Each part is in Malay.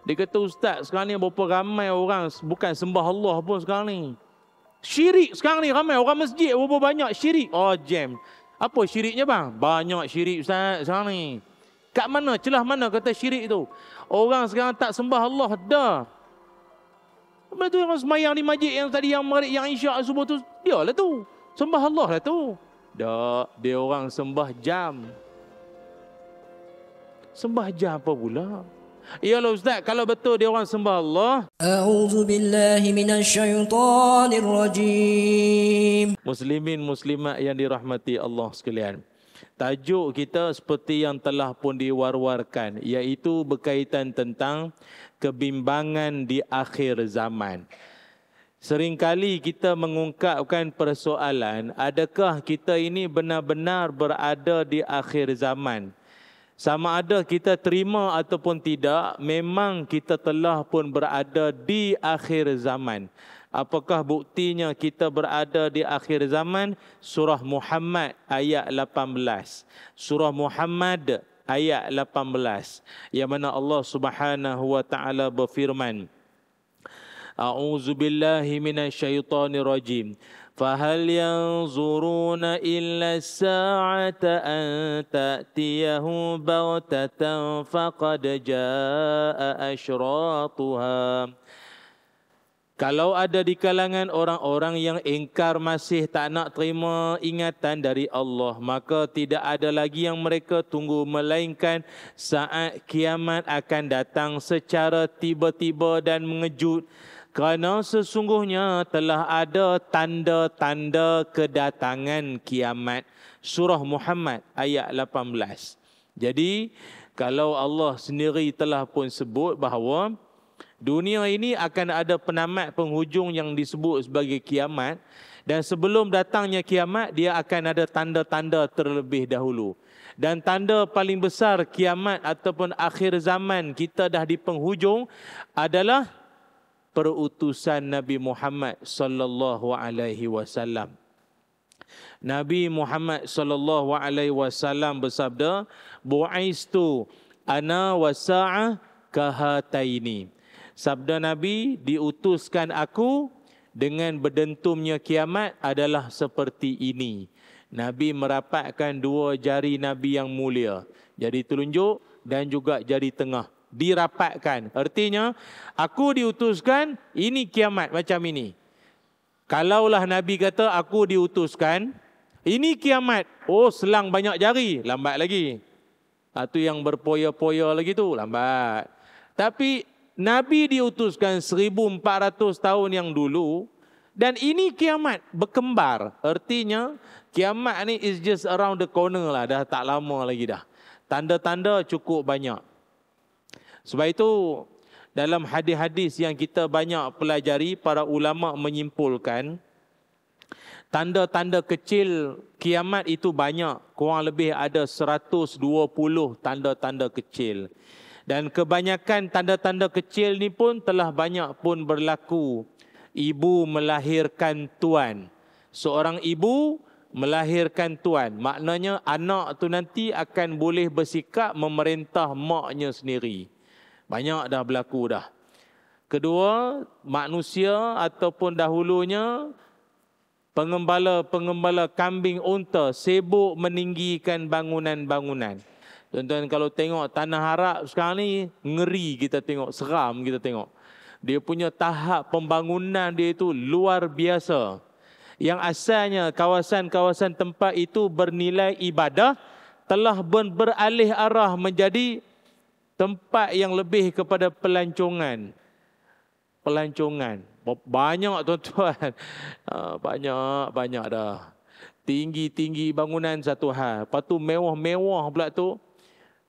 Dia kata, ustaz, sekarang ni berapa ramai orang bukan sembah Allah pun sekarang ni. Syirik sekarang ni ramai. Orang masjid berapa banyak syirik. Oh, jam. Apa syiriknya bang? Banyak syirik ustaz sekarang ni. Kat mana? Celah mana kata syirik tu? Orang sekarang tak sembah Allah dah. Lepas tu yang semayang di masjid yang tadi yang maghrib, yang isyak subuh tu, dia lah tu. Sembah Allah lah tu. Tak, dia orang sembah jam. Sembah jam apa pula? Iyalah ustaz, kalau betul dia orang sembah Allah. A'udzu billahi minasyaitonir rajim. Muslimin muslimat yang dirahmati Allah sekalian. Tajuk kita seperti yang telah pun diwar-warkan, iaitu berkaitan tentang kebimbangan di akhir zaman. Seringkali kita mengungkapkan persoalan, adakah kita ini benar-benar berada di akhir zaman? Sama ada kita terima ataupun tidak, memang kita telah pun berada di akhir zaman. Apakah buktinya kita berada di akhir zaman? Surah Muhammad ayat 18. Surah Muhammad ayat 18. Yang mana Allah Subhanahu wa taala berfirman, A'udzu billahi minasyaitonir rajim. فَهَلْ يَنْظُرُونَ إِلَّا السَّاعَةَ أَنْ تَأْتِيَهُ بَغْتَةً فَقَدْ جَاءَ أَشْرَاطُهَا. Kalau ada di kalangan orang-orang yang ingkar masih tak nak terima ingatan dari Allah, maka tidak ada lagi yang mereka tunggu melainkan saat kiamat akan datang secara tiba-tiba dan mengejut. Kerana sesungguhnya telah ada tanda-tanda kedatangan kiamat. Surah Muhammad ayat 18. Jadi, kalau Allah sendiri telah pun sebut bahawa dunia ini akan ada penamat penghujung yang disebut sebagai kiamat. Dan sebelum datangnya kiamat, dia akan ada tanda-tanda terlebih dahulu. Dan tanda paling besar kiamat ataupun akhir zaman kita dah di penghujung adalah perutusan Nabi Muhammad sallallahu alaihi wasallam. Nabi Muhammad sallallahu alaihi wasallam bersabda, "Bu'istu ana wasa'ah kahataini." Sabda Nabi, diutuskan aku dengan berdentumnya kiamat adalah seperti ini. Nabi merapatkan dua jari Nabi yang mulia, jari telunjuk dan juga jari tengah. Dirapatkan. Artinya, aku diutuskan, ini kiamat macam ini. Kalaulah Nabi kata, aku diutuskan, ini kiamat. Oh, selang banyak jari. Lambat lagi. Itu yang berpoya-poya lagi tu. Lambat. Tapi, Nabi diutuskan 1400 tahun yang dulu. Dan ini kiamat. Berkembar. Artinya, kiamat ni is just around the corner lah. Dah tak lama lagi dah. Tanda-tanda cukup banyak. Sebab itu, dalam hadis-hadis yang kita banyak pelajari, para ulama menyimpulkan, tanda-tanda kecil kiamat itu banyak. Kurang lebih ada 120 tanda-tanda kecil. Dan kebanyakan tanda-tanda kecil ni pun telah banyak pun berlaku. Ibu melahirkan tuan. Seorang ibu melahirkan tuan. Maknanya anak tu nanti akan boleh bersikap memerintah maknya sendiri. Banyak dah berlaku dah. Kedua, manusia ataupun dahulunya pengembala kambing unta sibuk meninggikan bangunan-bangunan. Tuan-tuan kalau tengok tanah Arab sekarang ni, ngeri kita tengok, seram kita tengok. Dia punya tahap pembangunan dia itu luar biasa. Yang asalnya kawasan-kawasan tempat itu bernilai ibadah, telah beralih arah menjadi tempat yang lebih kepada pelancongan. Pelancongan. Banyak tuan-tuan. Banyak dah. Tinggi-tinggi bangunan satu hal. Lepas tu mewah-mewah pula tu.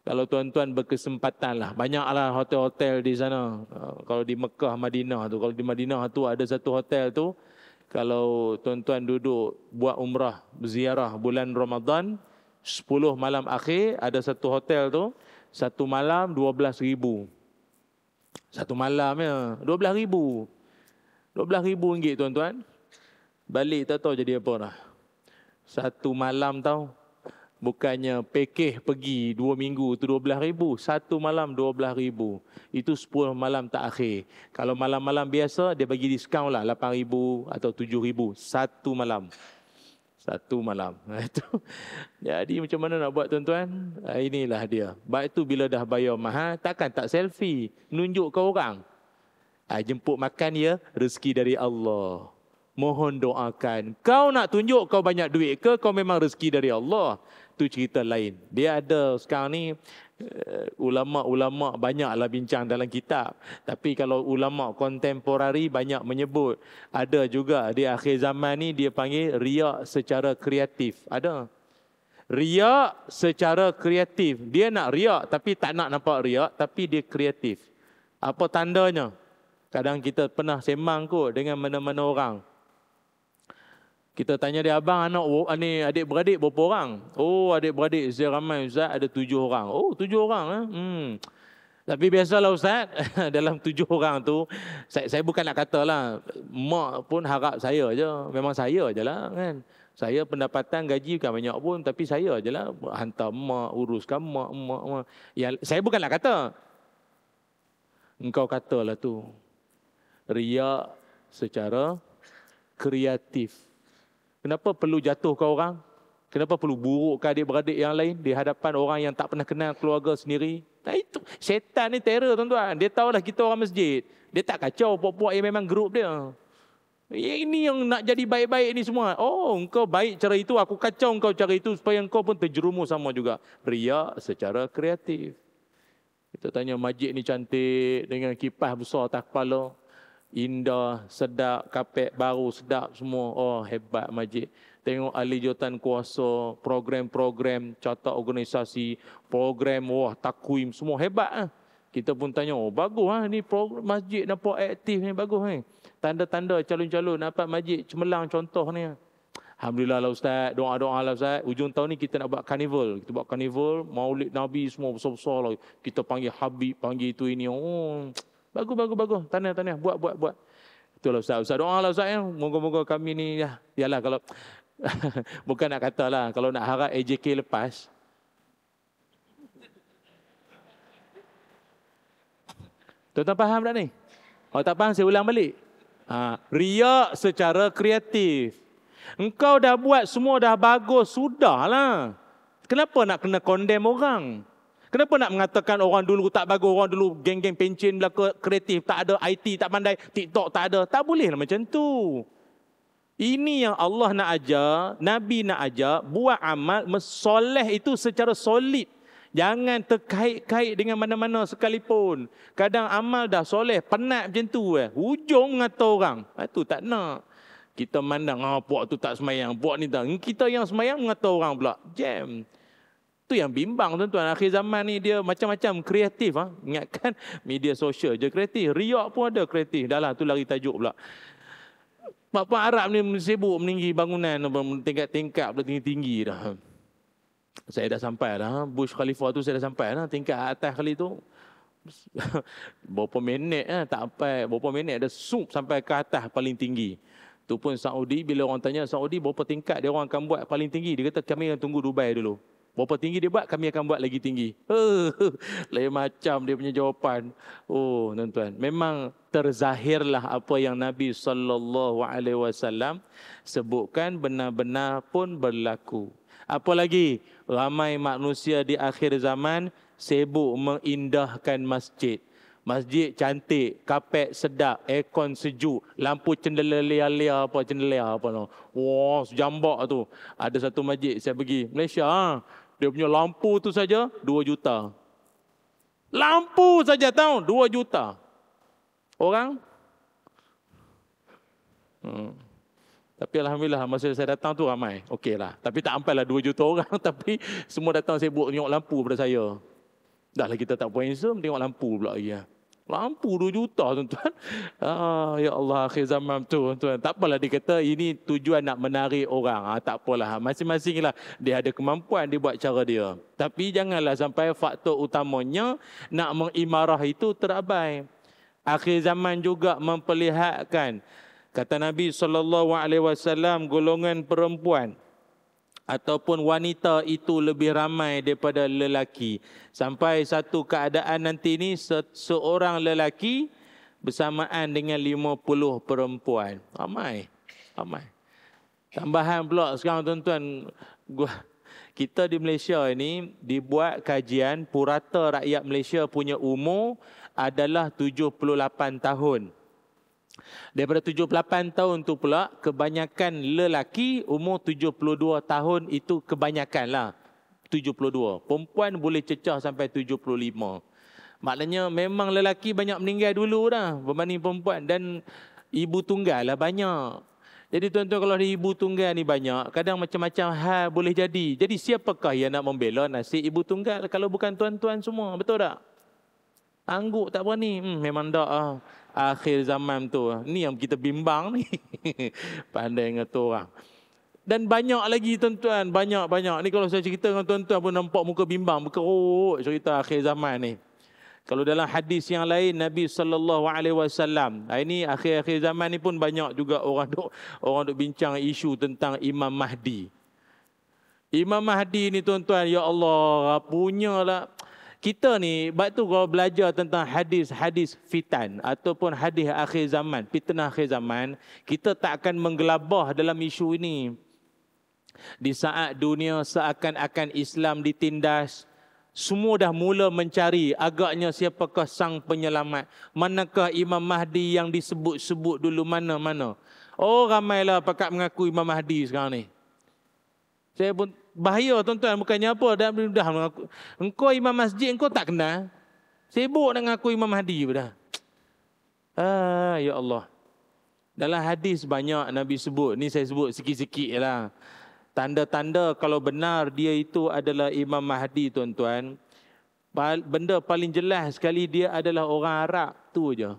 Kalau tuan-tuan berkesempatan lah. Banyaklah hotel-hotel di sana. Kalau di Mekah, Madinah tu. Kalau di Madinah tu ada satu hotel tu. Kalau tuan-tuan duduk buat umrah, berziarah bulan Ramadan, 10 malam akhir, ada satu hotel tu. Satu malam 12,000. Satu malam ya 12,000. 12,000 ringgit tuan-tuan. Balik tak tahu jadi apa dah. Satu malam tahu. Bukannya pekeh pergi 2 minggu tu 12,000, 1 malam 12,000. Itu 10 malam tak akhir. Kalau malam-malam biasa dia bagi diskaun lah 8,000 atau 7,000 1 malam. 1 malam. Itu. Jadi macam mana nak buat tuan-tuan? Inilah dia. Baik tu bila dah bayar mahal, takkan tak selfie, nunjuk ke orang. Jemput makan ya, rezeki dari Allah. Mohon doakan. Kau nak tunjuk kau banyak duit ke, kau memang rezeki dari Allah? Tu cerita lain. Dia ada sekarang ni ulama-ulama banyaklah bincang dalam kitab. Tapi kalau ulama kontemporari banyak menyebut, ada juga di akhir zaman ni dia panggil riak secara kreatif. Ada. Riak secara kreatif. Dia nak riak tapi tak nak nampak riak, tapi dia kreatif. Apa tandanya? Kadang kita pernah sembang kot dengan mana-mana orang. Kita tanya dia, abang anak ni adik-beradik berapa orang? Oh, adik-beradik saya ramai Ustaz, ada 7 orang. Oh, 7 orang. Tapi biasalah Ustaz, dalam 7 orang tu, saya bukan nak kata lah, mak pun harap saya je. Memang saya je lah kan. Saya pendapatan gaji bukan banyak pun, tapi saya je lah hantar mak, uruskan mak. Ya, saya bukan nak kata. Engkau katalah tu. Riak secara kreatif. Kenapa perlu jatuh ke orang? Kenapa perlu buruk ke adik-beradik yang lain di hadapan orang yang tak pernah kenal keluarga sendiri? Nah itu, syaitan ni terror tuan-tuan. Dia tahulah kita orang masjid. Dia tak kacau puak-puak yang memang grup dia. Ini yang nak jadi baik-baik ni semua. Oh, engkau baik cara itu, aku kacau engkau cara itu supaya engkau pun terjerumus sama juga. Riak secara kreatif. Kita tanya masjid ni cantik dengan kipas besar atas kepala. Indah, sedap, kapet baru, sedap semua. Oh, hebat masjid. Tengok ahli jawatan kuasa, program-program, catat organisasi, program, wah, takwim, semua hebat lah. Kita pun tanya, oh bagus lah ni program masjid nampak aktif ni, bagus ni. Tanda-tanda calon-calon dapat masjid cemerlang contoh ni. Alhamdulillah lah Ustaz, doa-doa lah Ustaz. Ujung tahun ni kita nak buat karnival. Kita buat karnival, maulid Nabi semua besar-besar lah. Kita panggil Habib, panggil itu ini. Oh, bagus. Tanya. Buat. Itulah Ustaz. Ustaz doa lah Ustaz ya. Moga-moga kami ni, yalah kalau, bukan nak kata lah, kalau nak harap AJK lepas. Tuan-tuan faham tak ni? Kalau tak faham, saya ulang balik. Riak secara kreatif. Engkau dah buat semua dah bagus, sudahlah. Kenapa nak kena condemn orang? Kenapa nak mengatakan orang dulu tak bagus, orang dulu geng-geng pencin belaka kreatif, tak ada IT, tak pandai, TikTok tak ada. Tak boleh lah macam tu. Ini yang Allah nak ajar, Nabi nak ajar, buat amal, soleh itu secara solid. Jangan terkait-kait dengan mana-mana sekalipun. Kadang amal dah soleh, penat macam tu. Hujung mengata orang. Itu tak nak. Kita mandang, puak tu tak semayang, puak ni tak. Kita yang semayang mengata orang pula. Jam. Itu yang bimbang tuan-tuan. Akhir zaman ni dia macam-macam kreatif. Ingatkan media sosial je kreatif. Riak pun ada kreatif. Dah lah, tu lari tajuk pula. Pak-pak Arab ni sibuk meninggi bangunan. Tingkat-tingkat pula tinggi-tinggi dah. Saya dah sampai dah. Burj Khalifa tu saya dah sampai dah. Tingkat atas kali tu. Berapa minit tak sampai. Berapa minit dah sampai ke atas paling tinggi. Tu pun Saudi, bila orang tanya Saudi berapa tingkat dia orang akan buat paling tinggi. Dia kata kami akan tunggu Dubai dulu. Berapa tinggi dia buat, kami akan buat lagi tinggi. Lain macam dia punya jawapan. Oh, tuan-tuan. Memang terzahirlah apa yang Nabi SAW sebutkan benar-benar pun berlaku. Apa lagi? Ramai manusia di akhir zaman sibuk mengindahkan masjid. Masjid cantik, kapet sedap, aircon sejuk, lampu cendela apa no. Wah, sejambak tu. Ada satu masjid saya pergi Malaysia, dia punya lampu tu saja 2 juta. Lampu saja tahu 2 juta. Orang? Tapi alhamdulillah masa saya datang tu ramai. Okeylah. Tapi tak sampailah 2 juta orang tapi semua datang sibuk tengok lampu pada saya. Dahlah kita tak puas handsome tengok lampu pula lagi. Lampu 2 juta tuan-tuan. Ya Allah, akhir zaman tu tuan-tuan. Tak apalah dia kata ini tujuan nak menarik orang. Tak apalah. Masing-masing lah dia ada kemampuan dia buat cara dia. Tapi janganlah sampai faktor utamanya nak mengimarah itu terabai. Akhir zaman juga memperlihatkan kata Nabi SAW golongan perempuan ataupun wanita itu lebih ramai daripada lelaki. Sampai satu keadaan nanti ni seorang lelaki bersamaan dengan 50 perempuan. Ramai. Tambahan pula sekarang tuan-tuan, kita di Malaysia ini dibuat kajian purata rakyat Malaysia punya umur adalah 78 tahun. Daripada 78 tahun tu pula, kebanyakan lelaki umur 72 tahun itu kebanyakan lah. 72. Perempuan boleh cecah sampai 75. Maknanya memang lelaki banyak meninggal dulu dah berbanding perempuan. Dan ibu tunggal lah banyak. Jadi tuan-tuan, kalau ada ibu tunggal ni banyak, kadang macam-macam hal boleh jadi. Jadi siapakah yang nak membela nasib ibu tunggal kalau bukan tuan-tuan semua? Betul tak? Angguk tak berani. Memang tak lah. Akhir zaman tu. Ni yang kita bimbang ni. Pandai dengan tu orang. Dan banyak lagi tuan-tuan. Banyak. Ni kalau saya cerita dengan tuan-tuan pun nampak muka bimbang. Berkerut cerita akhir zaman ni. Kalau dalam hadis yang lain, Nabi SAW. Ini akhir-akhir zaman ni pun banyak juga orang duk bincang isu tentang Imam Mahdi. Imam Mahdi ni tuan-tuan, ya Allah, punyalah. Kita ni, sebab tu kalau belajar tentang hadis-hadis fitan ataupun hadis akhir zaman, fitnah akhir zaman, kita tak akan menggelabah dalam isu ini. Di saat dunia seakan-akan Islam ditindas, semua dah mula mencari agaknya siapakah sang penyelamat. Manakah Imam Mahdi yang disebut-sebut dulu mana-mana. Oh, ramailah pakat mengaku Imam Mahdi sekarang ni. Saya pun bahaya tuan-tuan, bukannya apa, dah mengaku. Engkau imam masjid, engkau tak kenal. Sibuk nak mengaku Imam Mahdi dah. Ya Allah. Dalam hadis banyak Nabi sebut, ni saya sebut sikit-sikit lah. Tanda-tanda kalau benar dia itu adalah Imam Mahdi tuan-tuan. Benda paling jelas sekali dia adalah orang Arab, tu je.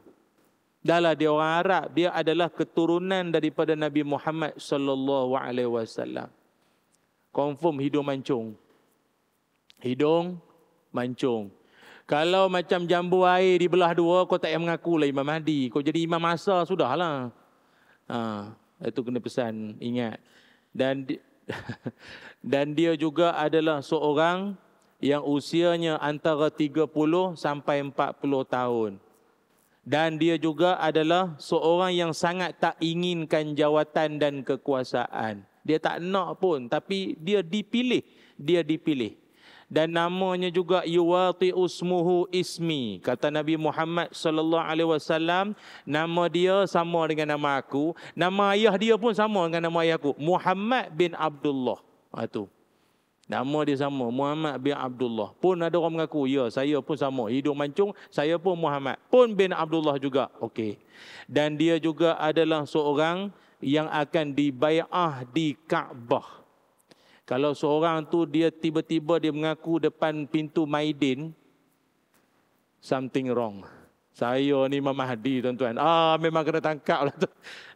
Dahlah dia orang Arab, dia adalah keturunan daripada Nabi Muhammad sallallahu alaihi wasallam. Confirm hidung mancung. Hidung mancung. Kalau macam jambu air dibelah dua, kau tak payah mengaku lah Imam Mahdi. Kau jadi Imam Asa, sudahlah. Itu kena pesan, ingat. Dan dia juga adalah seorang yang usianya antara 30 sampai 40 tahun. Dan dia juga adalah seorang yang sangat tak inginkan jawatan dan kekuasaan. Dia tak nak pun, tapi dia dipilih. Dan namanya juga yuwati usmuhu ismi. Kata Nabi Muhammad sallallahu alaihi wasallam, nama dia sama dengan nama aku, nama ayah dia pun sama dengan nama ayah aku, Muhammad bin Abdullah. Itu. Nama dia sama, Muhammad bin Abdullah. Pun ada orang mengaku, ya saya pun sama, hidung mancung, saya pun Muhammad, pun bin Abdullah juga. Okey. Dan dia juga adalah seorang yang akan dibai'ah di Kaabah. Kalau seorang tu dia tiba-tiba dia mengaku depan pintu Maidin, something wrong. Saya ni Imam Mahdi tuan-tuan. Memang kena tangkap lah tu.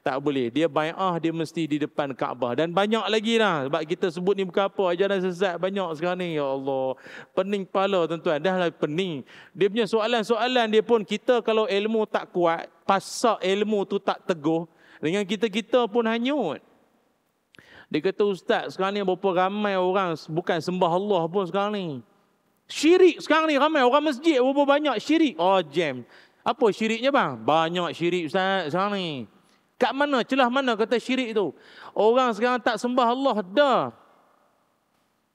Tak boleh. Dia bai'ah, dia mesti di depan Kaabah. Dan banyak lagi lah. Sebab kita sebut ni bukan apa. Ajaran sesat banyak sekarang ni. Ya Allah. Pening kepala tuan-tuan. Dah lah pening. Dia punya soalan-soalan dia pun, kita kalau ilmu tak kuat, pasak ilmu tu tak teguh, dengan kita-kita pun hanyut. Dia kata, Ustaz, sekarang ni berapa ramai orang bukan sembah Allah pun sekarang ni. Syirik sekarang ni ramai. Orang masjid berapa banyak syirik. Jam. Apa syiriknya bang? Banyak syirik Ustaz sekarang ni. Kat mana? Celah mana kata syirik tu? Orang sekarang tak sembah Allah dah.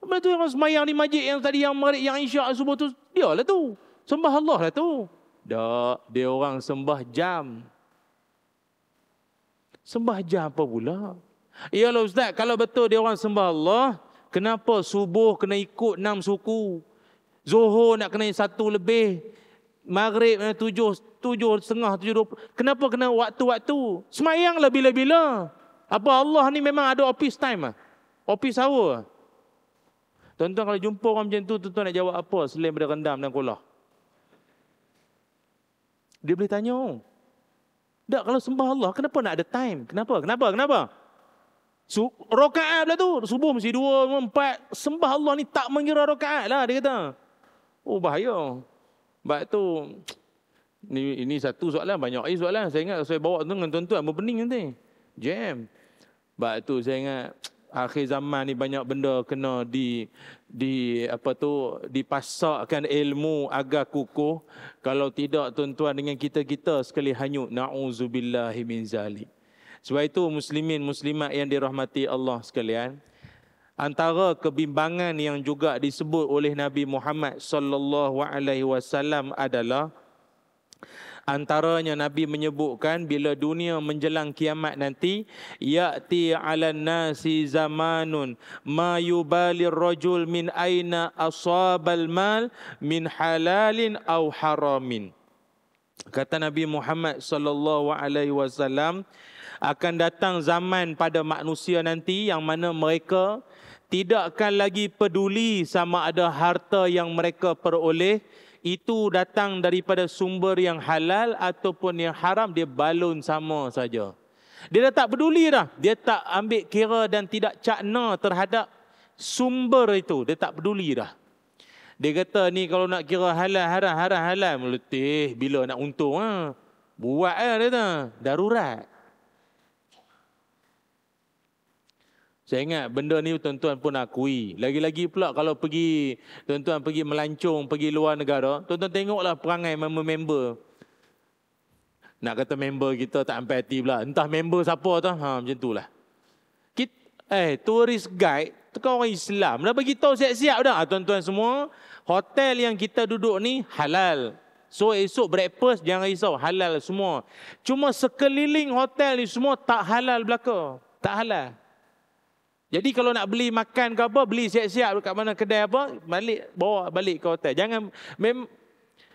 Lepas tu orang semayang di masjid yang tadi, yang maghrib, yang isyak, subuh tu, dia lah tu. Sembah Allah lah tu. Tak, dia orang sembah jam. Sembah jam apa pula? Iyalah Ustaz, kalau betul dia orang sembah Allah, kenapa subuh kena ikut 6 suku? Zuhur nak kena 1 lebih. Maghrib 7:30, 7:20. Kenapa kena waktu-waktu? Semayanglah bila-bila. Apa Allah ni memang ada office time? Office hour? Tuan-tuan kalau jumpa orang macam tu, tuan-tuan nak jawab apa selain daripada rendam dan kolah? Dia boleh tanya. Tak, kalau sembah Allah, kenapa nak ada time? Kenapa? Rakaat lah tu. Subuh mesti 2, 4. Sembah Allah ni tak mengira rakaat lah, dia kata. Bahaya. Sebab tu, ini satu soalan, banyak lagi soalan. Saya ingat saya bawa tu dengan tuan-tuan berpening nanti. Jam. Sebab tu saya ingat, Akhir zaman ni banyak benda kena dipasakkan ilmu agar kukuh. Kalau tidak tuan-tuan, dengan kita sekali hanyut. Na'udzubillahi min zalik. Sebab itu muslimin muslimat yang dirahmati Allah sekalian, antara kebimbangan yang juga disebut oleh Nabi Muhammad sallallahu alaihi wasallam adalah, antaranya Nabi menyebutkan bila dunia menjelang kiamat nanti, ya'ti 'alan nasi zamanun ma yubalir rajul min aina asabal mal min halalin aw haramin. Kata Nabi Muhammad sallallahu alaihi wasallam, akan datang zaman pada manusia nanti yang mana mereka tidak akan lagi peduli sama ada harta yang mereka peroleh itu datang daripada sumber yang halal ataupun yang haram, dia balun sama saja. Dia dah tak peduli dah. Dia tak ambil kira dan tidak cakna terhadap sumber itu. Dia tak peduli dah. Dia kata ni kalau nak kira halal, haram, haram, halal, meletih bila nak untung. Buat dia kata. Darurat. Saya ingat benda ni tuan-tuan pun akui. Lagi-lagi pula kalau tuan-tuan pergi melancong, pergi luar negara, tuan-tuan tengoklah perangai member. Nak kata member kita tak sampai hati pula. Entah member siapa tu. Macam itulah. Tourist guide, tu kan orang Islam. Dah bagi tahu siap-siap dah. Tuan-tuan semua, hotel yang kita duduk ni halal. So esok breakfast jangan risau, halal semua. Cuma sekeliling hotel ni semua tak halal belaka. Tak halal. Jadi kalau nak beli makan ke apa, beli siap-siap kat mana kedai apa, bawa balik ke hotel. Jangan,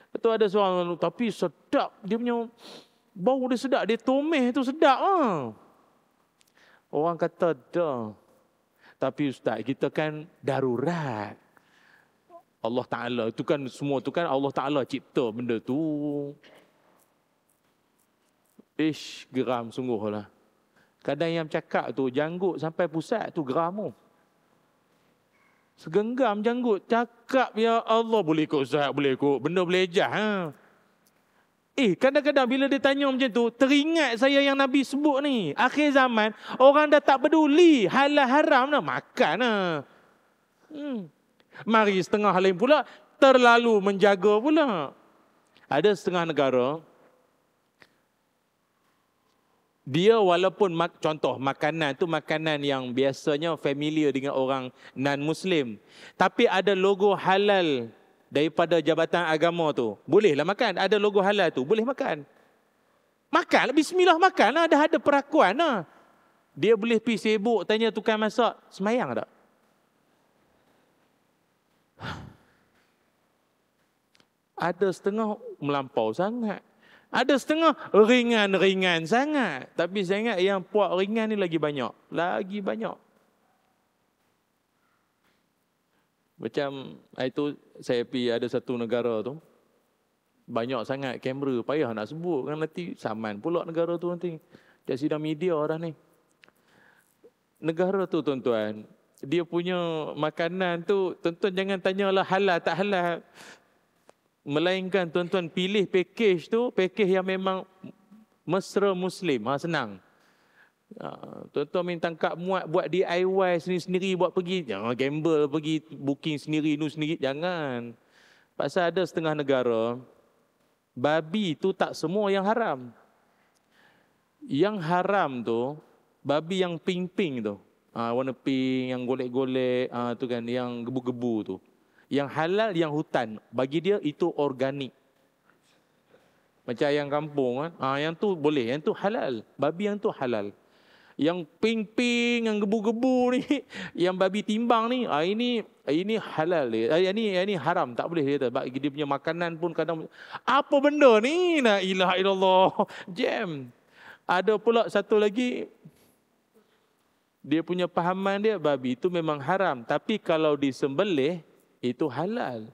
betul ada seorang, tapi sedap, dia punya bau dia sedap, dia tumis tu sedap. Orang kata dah. Tapi ustaz, kita kan darurat. Allah Ta'ala, itu kan semua tu kan Allah Ta'ala cipta benda tu. Geram sungguh lah. Kadang yang cakap tu, janggut sampai pusat tu geram tu. Segenggam janggut. Cakap, ya Allah, boleh ikut Ustaz, boleh ikut. Benda boleh ejah. Kadang-kadang bila dia tanya macam tu, teringat saya yang Nabi sebut ni. Akhir zaman, orang dah tak peduli. Halal haram dah, makan lah. Mari setengah lain pula, terlalu menjaga pula. Ada setengah negara, dia walaupun contoh makanan tu makanan yang biasanya familiar dengan orang non-Muslim, tapi ada logo halal daripada jabatan agama tu, bolehlah makan. Ada logo halal tu, boleh makan. Makanlah, bismillah makanlah, dah ada perakuan lah. Dia boleh pergi sibuk tanya tukang masak, semayang tak? Ada setengah melampau sangat. Ada setengah ringan-ringan sangat. Tapi saya ingat yang puak ringan ni lagi banyak. Lagi banyak. Macam itu saya pergi ada satu negara tu. Banyak sangat kamera. Payah nak sebut kan, nanti saman pula negara tu nanti. Dia sidang media dah ni. Negara tu tuan-tuan, dia punya makanan tu, tuan-tuan jangan tanyalah halal tak halal. Melainkan tuan-tuan pilih package tu, package yang memang mesra Muslim. Senang. Tuan-tuan minta kak muat buat DIY sendiri-sendiri, buat pergi. Jangan gamble, pergi booking sendiri, sendiri. Jangan. Pasal ada setengah negara, babi tu tak semua yang haram. Yang haram tu, babi yang pink-pink tu. Warna pink, yang golek-golek, tu kan, yang gebu-gebu tu. Yang halal yang hutan, bagi dia itu organik. Macam ayam kampung kan, yang tu boleh, yang tu halal. Babi yang tu halal. Yang ping-ping, yang gebu-gebu ni, yang babi timbang ni, ini halal dia. Ini haram, tak boleh dia. Bagi dia punya makanan pun kadang, apa benda ni? La ilaha illallah. Jam. Ada pula satu lagi, dia punya pahaman dia, babi itu memang haram, tapi kalau disembelih itu halal.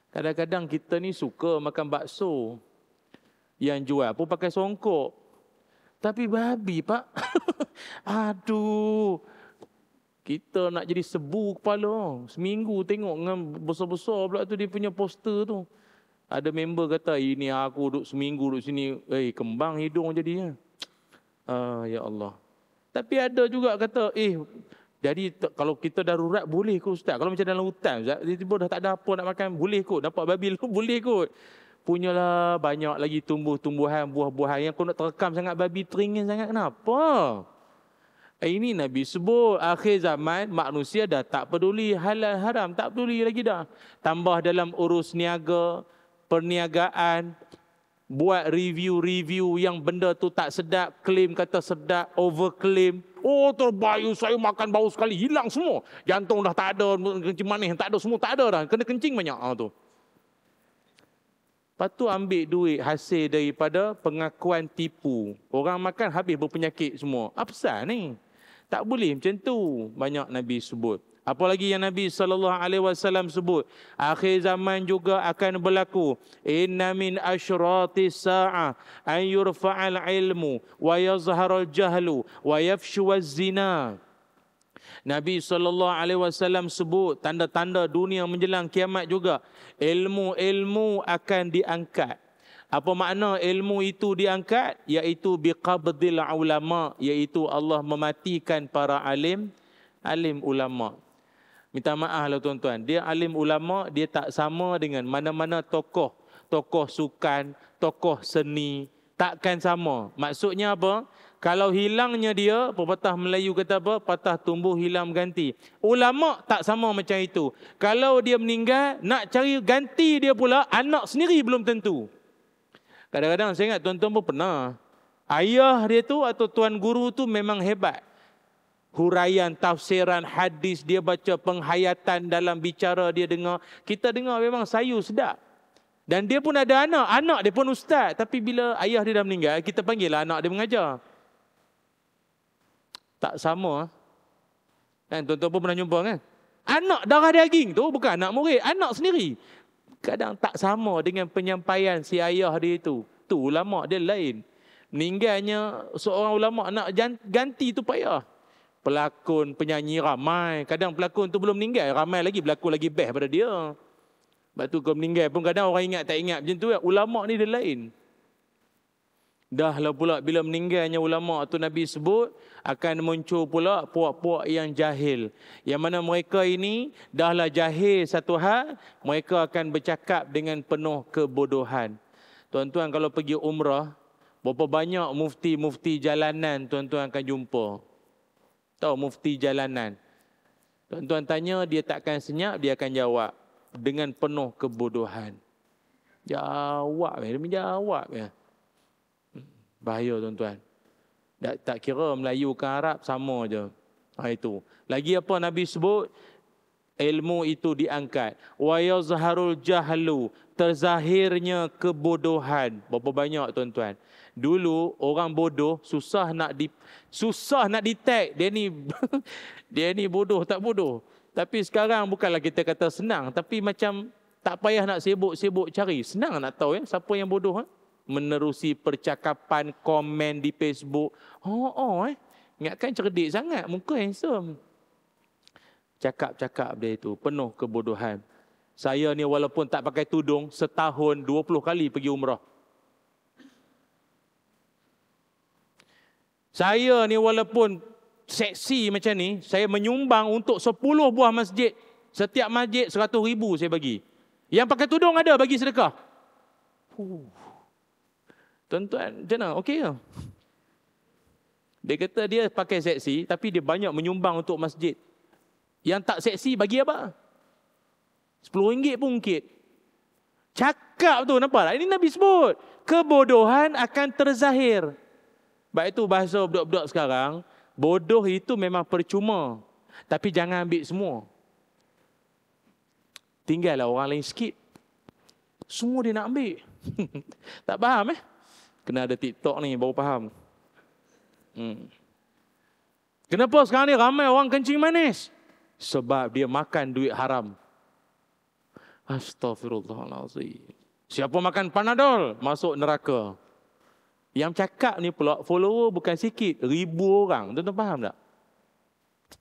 Kadang-kadang kita ni suka makan bakso. Yang jual pun pakai songkok. Tapi babi pak. Aduh. Kita nak jadi sebu kepala. Seminggu tengok dengan besar-besar pula tu dia punya poster tu. Ada member kata, ini aku duduk seminggu duduk sini. Kembang hidung jadinya. Ya Allah. Tapi ada juga kata, jadi kalau kita darurat boleh kot Ustaz. Kalau macam dalam hutan Ustaz, tiba-tiba dah tak ada apa nak makan, boleh kot. Dapat babi boleh kot. Punyalah banyak lagi tumbuh-tumbuhan, buah-buahan yang kau nak terekam sangat babi teringin sangat. Kenapa? Ini Nabi sebut akhir zaman manusia dah tak peduli halal haram, tak peduli lagi dah. Tambah dalam urus niaga, perniagaan, buat review yang benda tu tak sedap, claim kata sedap, overclaim. Oh terbaik, saya makan bau sekali, hilang semua. Jantung dah tak ada, kencing manis tak ada, semua tak ada dah. Kena kencing banyak tu. Lepas tu ambil duit hasil daripada pengakuan tipu. Orang makan habis berpenyakit semua. Apa pasal ni? Tak boleh macam tu. Banyak Nabi sebut. Apa lagi yang Nabi SAW sebut? Akhir zaman juga akan berlaku. Inna min asyratis sa'ah an yurfa'al ilmu wa yazharul jahlu wa yafshuwaz zina. Nabi SAW sebut tanda-tanda dunia menjelang kiamat juga. Ilmu akan diangkat. Apa makna ilmu itu diangkat? Iaitu biqabdil ulama. Iaitu Allah mematikan para alim ulama. Minta maaf lah tuan-tuan. Dia alim ulama, dia tak sama dengan mana-mana tokoh sukan, tokoh seni. Takkan sama. Maksudnya apa? Kalau hilangnya dia, pepatah Melayu kata apa? Patah tumbuh hilang ganti. Ulama tak sama macam itu. Kalau dia meninggal, nak cari ganti dia pula, anak sendiri belum tentu. Kadang-kadang saya ingat tuan-tuan pun pernah. Ayah dia tu atau tuan guru tu memang hebat. Huraian, tafsiran, hadis, dia baca penghayatan dalam bicara dia dengar. Kita dengar memang sayu sedap. Dan dia pun ada anak dia pun ustaz. Tapi bila ayah dia dah meninggal, kita panggil lah anak dia mengajar. Tak sama. Kan, tuan-tuan pun pernah jumpa kan? Anak darah daging tu bukan anak murid, anak sendiri. Kadang tak sama dengan penyampaian si ayah dia itu. Tu ulama dia lain. Meninggalnya seorang ulama nak ganti tu payah. Pelakon, penyanyi ramai. Kadang pelakon tu belum meninggal, ramai lagi pelakon lagi best pada dia. Sebab tu kau meninggal pun kadang orang ingat tak ingat. Macam tu ulama ni dia lain. Dah lah pula bila meninggalnya ulama tu Nabi sebut akan muncul pula puak-puak yang jahil. Yang mana mereka ini dahlah jahil satu hal, mereka akan bercakap dengan penuh kebodohan. Tuan-tuan kalau pergi umrah, berapa banyak mufti-mufti jalanan tuan-tuan akan jumpa. Tahu mufti jalanan. Tuan-tuan tanya, dia takkan senyap, dia akan jawab dengan penuh kebodohan. Jawab, dia menjawab ya. Bahaya tuan-tuan. Tak kira Melayu ke Arab, sama je. Itu. Lagi apa Nabi sebut? Ilmu itu diangkat. Wa yazharul jahlu, terzahirnya kebodohan. Berapa banyak tuan-tuan? Dulu orang bodoh susah nak detect dia ni bodoh tak bodoh. Tapi sekarang bukanlah kita kata senang, tapi macam tak payah nak sibuk-sibuk cari. Senang nak tahu siapa yang bodoh menerusi percakapan, komen di Facebook. Ingatkan cerdik sangat, muka handsome. Cakap-cakap dia itu penuh kebodohan. Saya ni walaupun tak pakai tudung, setahun 20 kali pergi umrah. Saya ni walaupun seksi macam ni, saya menyumbang untuk 10 buah masjid. Setiap masjid 100,000 saya bagi. Yang pakai tudung ada bagi sedekah. Tuan-tuan, macam mana? Okey ke? Dia kata dia pakai seksi, tapi dia banyak menyumbang untuk masjid. Yang tak seksi bagi apa? RM10 pun ungkit. Cakap tu, nampak tak? Ini Nabi sebut. Kebodohan akan terzahir. Baik itu bahasa budak-budak sekarang, bodoh itu memang percuma. Tapi jangan ambil semua. Tinggallah orang lain sikit. Semua dia nak ambil. Tak faham Kena ada TikTok ni baru faham. Kenapa sekarang ni ramai orang kencing manis? Sebab dia makan duit haram. Astaghfirullahalazim. Siapa makan Panadol masuk neraka. Yang cakap ni pula follower bukan sikit, 1000 orang. Tuan-tuan faham tak?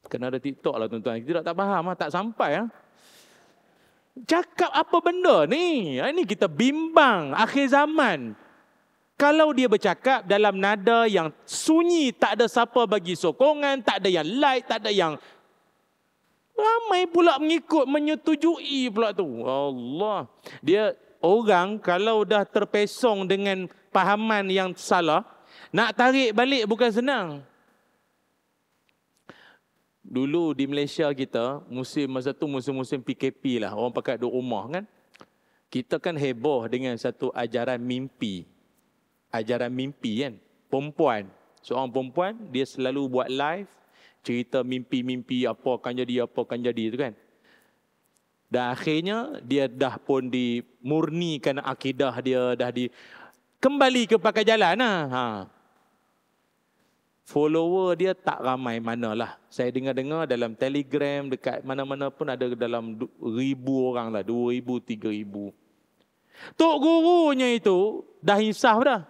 Kena ada TikTok lah tuan-tuan. Kita tak faham, tak sampai. Cakap apa benda ni? Ini kita bimbang akhir zaman. Kalau dia bercakap dalam nada yang sunyi, tak ada siapa bagi sokongan, tak ada yang like, tak ada yang... Ramai pula mengikut, menyetujui pula tu. Allah. Dia orang kalau dah terpesong dengan pahaman yang salah, nak tarik balik bukan senang. Dulu di Malaysia kita, masa tu musim-musim PKP lah, orang pakai duduk rumah kan. Kita kan heboh dengan satu ajaran mimpi. Ajaran mimpi kan. Perempuan. Seorang perempuan, dia selalu buat live, cerita mimpi-mimpi apa akan jadi tu kan. Dan akhirnya dia dah pun dimurnikan akidah dia, dah kembali ke pakai jalan lah. Follower dia tak ramai manalah. Saya dengar-dengar dalam Telegram, dekat mana-mana pun ada dalam 1,000 orang lah, 2,000, 3,000. Tok gurunya itu dah insaf dah.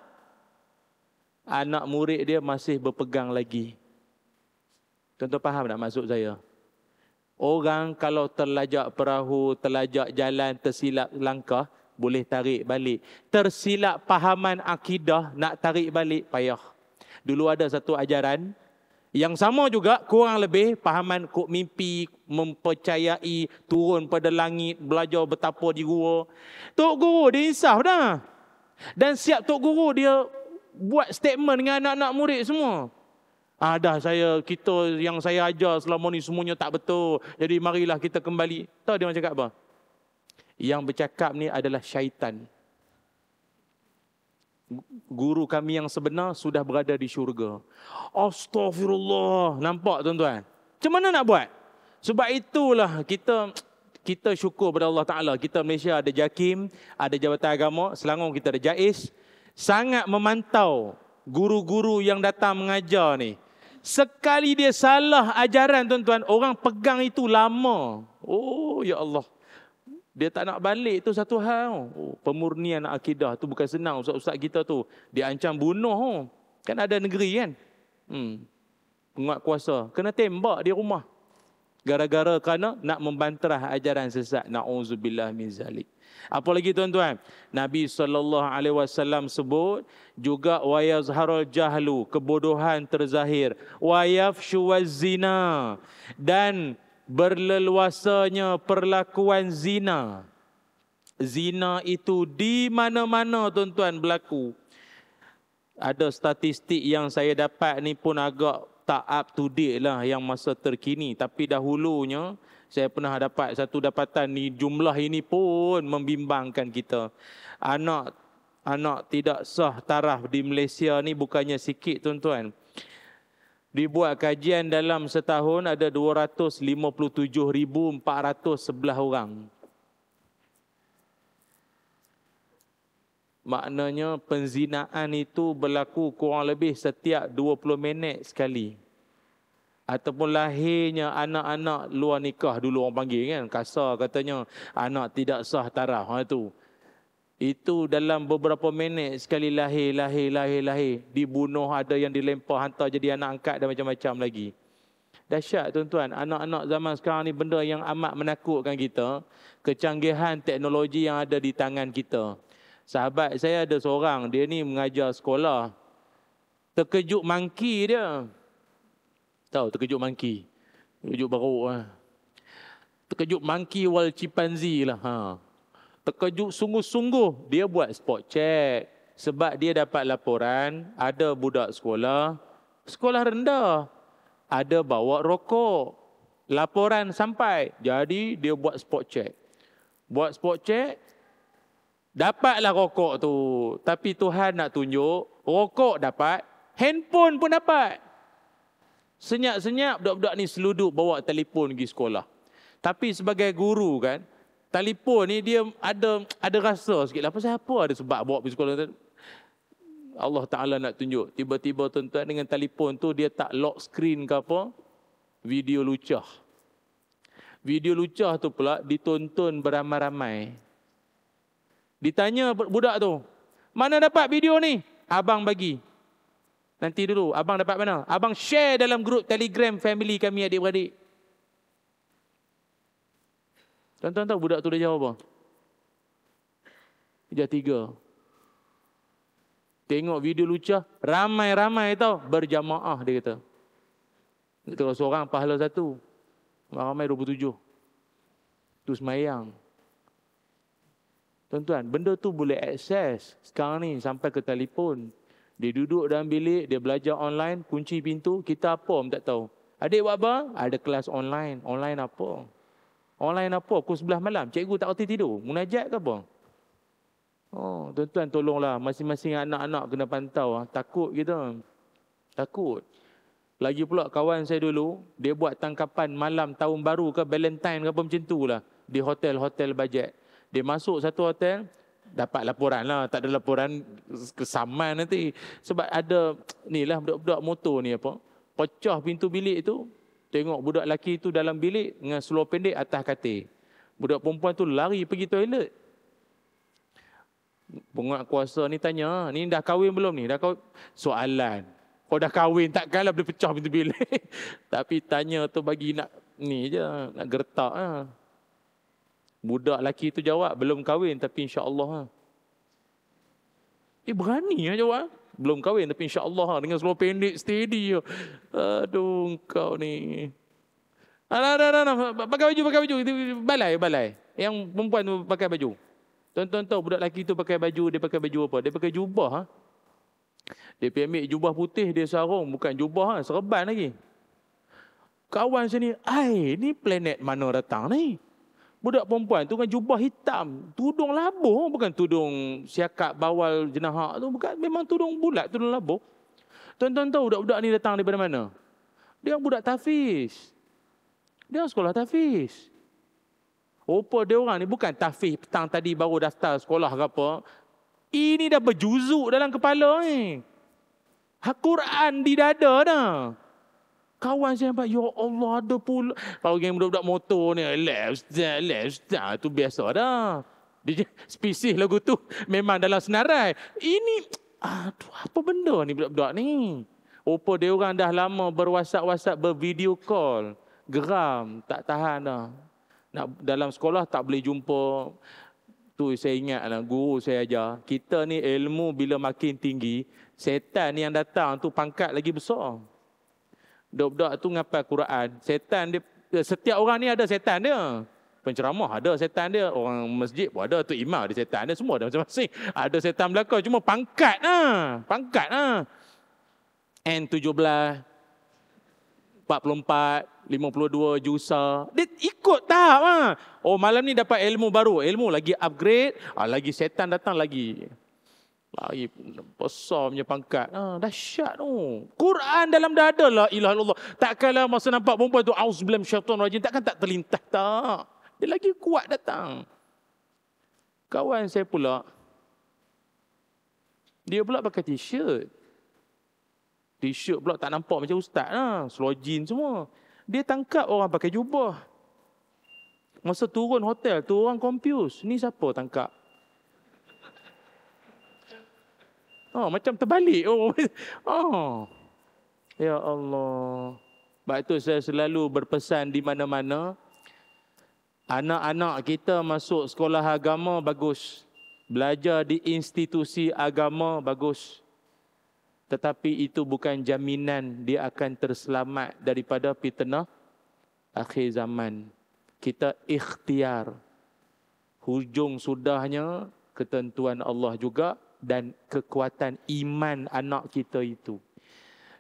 Anak murid dia masih berpegang lagi. Tuan-tuan faham tak maksud saya? Orang kalau terlajak perahu, terlajak jalan, tersilap langkah, boleh tarik balik. Tersilap pahaman akidah, nak tarik balik, payah. Dulu ada satu ajaran, yang sama juga, kurang lebih, pahaman kok mimpi, mempercayai, turun pada langit, belajar betapa di gua. Tok Guru, dia insaf dah. Dan siap Tok Guru, dia buat statement dengan anak-anak murid semua. Yang saya ajar selama ni semuanya tak betul. Jadi marilah kita kembali. Tahu dia orang cakap apa? Yang bercakap ni adalah syaitan. Guru kami yang sebenar sudah berada di syurga. Astaghfirullah. Nampak tuan-tuan? Macam mana nak buat? Sebab itulah kita syukur pada Allah Ta'ala. Kita Malaysia ada JAKIM, ada Jabatan Agama. Selangor kita ada JAIS. Sangat memantau guru-guru yang datang mengajar ni. Sekali dia salah ajaran tuan-tuan, orang pegang itu lama. Oh ya Allah. Dia tak nak balik tu satu hal. Pemurnian akidah tu bukan senang. Ustaz-ustaz kita tu dia ancam bunuh. Kan ada negeri kan. Penguat kuasa kena tembak di rumah. Gara-gara kerana nak membantah ajaran sesat. Na'udzubillah min zalik. Apa lagi tuan-tuan? Nabi SAW sebut juga wa yazharul jahlu, kebodohan terzahir, wa yafshu waz-zina, dan berleluasanya perlakuan zina. Zina itu di mana-mana tuan-tuan berlaku. Ada statistik yang saya dapat ni pun agak tak up to date lah yang masa terkini. Tapi dahulunya saya pernah dapat satu dapatan ni, jumlah ini pun membimbangkan kita. Anak tidak sah taraf di Malaysia ni bukannya sikit tuan-tuan. Dibuat kajian dalam setahun ada 257,411 orang. Maknanya penzinaan itu berlaku kurang lebih setiap 20 minit sekali. Ataupun lahirnya anak-anak luar nikah, dulu orang panggil kan, kasar katanya, anak tidak sah taraf. Itu dalam beberapa minit sekali lahir. Dibunuh, ada yang dilempar, hantar jadi anak angkat dan macam-macam lagi. Dahsyat tuan-tuan, anak-anak zaman sekarang ni benda yang amat menakutkan kita. Kecanggihan teknologi yang ada di tangan kita. Sahabat saya ada seorang, dia ni mengajar sekolah. Terkejut monkey dia. Tahu terkejut monkey? Terkejut baruk lah. Terkejut monkey wal chimpanzee lah. Terkejut sungguh-sungguh. Dia buat spot check. Sebab dia dapat laporan, ada budak sekolah rendah, ada bawa rokok. Laporan sampai. Jadi dia buat spot check. Buat spot check, dapatlah rokok tu. Tapi Tuhan nak tunjuk, rokok dapat, handphone pun dapat. Senyap-senyap budak-budak ni seluduk bawa telefon pergi sekolah. Tapi sebagai guru kan, telefon ni dia ada rasa sikit lah. Pasal apa ada sebab bawa pergi sekolah. Allah Ta'ala nak tunjuk. Tiba-tiba tuan-tuan dengan telefon tu dia tak lock screen ke apa. Video lucah. Video lucah tu pula ditonton beramai-ramai. Ditanya budak tu, mana dapat video ni? Abang bagi. Nanti dulu, abang dapat mana? Abang share dalam grup Telegram family kami adik-beradik. Tuan-tuan tahu budak tu dia jawab apa? Dia 3. Tengok video lucah, ramai-ramai tau, berjamaah dia kata. Kalau seorang pahala 1, ramai 27. Tu semayang. Tuan-tuan, benda tu boleh akses sekarang ni sampai ke telefon. Dia duduk dalam bilik, dia belajar online, kunci pintu, kita apa pun tak tahu. Adik buat apa? Ada kelas online. Online apa? Online apa? Pukul 11 malam. Cikgu tak reti tidur. Munajat ke apa? Oh, tuan-tuan tolonglah. Masing-masing anak-anak kena pantau. Takut kita. Takut. Lagi pula kawan saya dulu, dia buat tangkapan malam tahun baru ke Valentine ke apa macam tu lah. Di hotel-hotel bajet. Dia masuk satu hotel, dapat laporan lah. Tak ada laporan kesaman nanti. Sebab ada, ni lah budak-budak motor ni apa. Pecah pintu bilik tu. Tengok budak lelaki tu dalam bilik dengan seluar pendek atas katil. Budak perempuan tu lari pergi toilet. Penguatkuasa ni tanya, ni dah kahwin belum ni? Dah kahwin? Soalan. Kau dah kahwin, takkanlah boleh pecah pintu bilik. Tapi tanya tu bagi nak, ni je, nak gertak lah. Budak lelaki tu jawab, belum kahwin tapi insya-Allah. Berani lah jawab. Belum kahwin tapi insya-Allah dengan seluar pendek steady. Aduh kau ni. Alah, pakai baju. Balai. Yang perempuan tu pakai baju. Tuan-tuan tahu budak lelaki tu pakai baju, dia pakai baju apa? Dia pakai jubah. Dia pergi ambil jubah putih, dia sarung. Bukan jubah, serban lagi. Kawan sini, ni planet mana datang ni? Budak perempuan tu dengan jubah hitam. Tudung labuh, bukan tudung siakap bawal jenahak tu. Bukan, memang tudung bulat, tudung labuh. Tuan-tuan tahu budak-budak ni datang daripada mana? Dia budak tahfiz. Dia sekolah tahfiz. Rupa dia orang ni bukan tahfiz petang tadi baru daftar sekolah ke apa. Ini dah berjuzuk dalam kepala ni. Quran di dada dah. Kawan saya nampak, ya Allah ada pula. Kalau yang budak-budak motor ni, left ustaz, tu biasa dah. Dia spesies lagu tu memang dalam senarai. Ini, aduh apa benda ni budak-budak ni. Rupa dia orang dah lama berwhatsapp, bervideo call. Geram, tak tahan dah. Nak dalam sekolah tak boleh jumpa. Tu saya ingatlah guru saya ajar. Kita ni ilmu bila makin tinggi, setan ni yang datang tu pangkat lagi besar. Budak-budak tu ngapal Quran. Setan dia, setiap orang ni ada setan dia. Penceramah ada setan dia. Orang masjid pun ada. Tu imam ada setan dia. Semua ada masing-masing. Ada setan belakang. Cuma pangkat lah. N17, 44, 52 jusa. Dia ikut tahap lah. Oh malam ni dapat ilmu baru. Ilmu lagi upgrade. Lagi setan datang lagi. Lagi besar punya pangkat. Dahsyat tu. Quran dalam dada lah. Ilah Allah. Takkanlah masa nampak perempuan tu. Auzubillah minasyaitonir rajim. Takkan tak terlintas tak. Dia lagi kuat datang. Kawan saya pula. Dia pula pakai t-shirt. T-shirt pula tak nampak macam ustaz lah. Seluar jeans semua. Dia tangkap orang pakai jubah. Masa turun hotel, tu orang confused. Ni siapa tangkap? Macam terbalik. Ya Allah. Sebab itu saya selalu berpesan di mana-mana. Anak-anak kita masuk sekolah agama, bagus. Belajar di institusi agama, bagus. Tetapi itu bukan jaminan dia akan terselamat daripada fitnah akhir zaman. Kita ikhtiar. Hujung sudahnya ketentuan Allah juga dan kekuatan iman anak kita itu.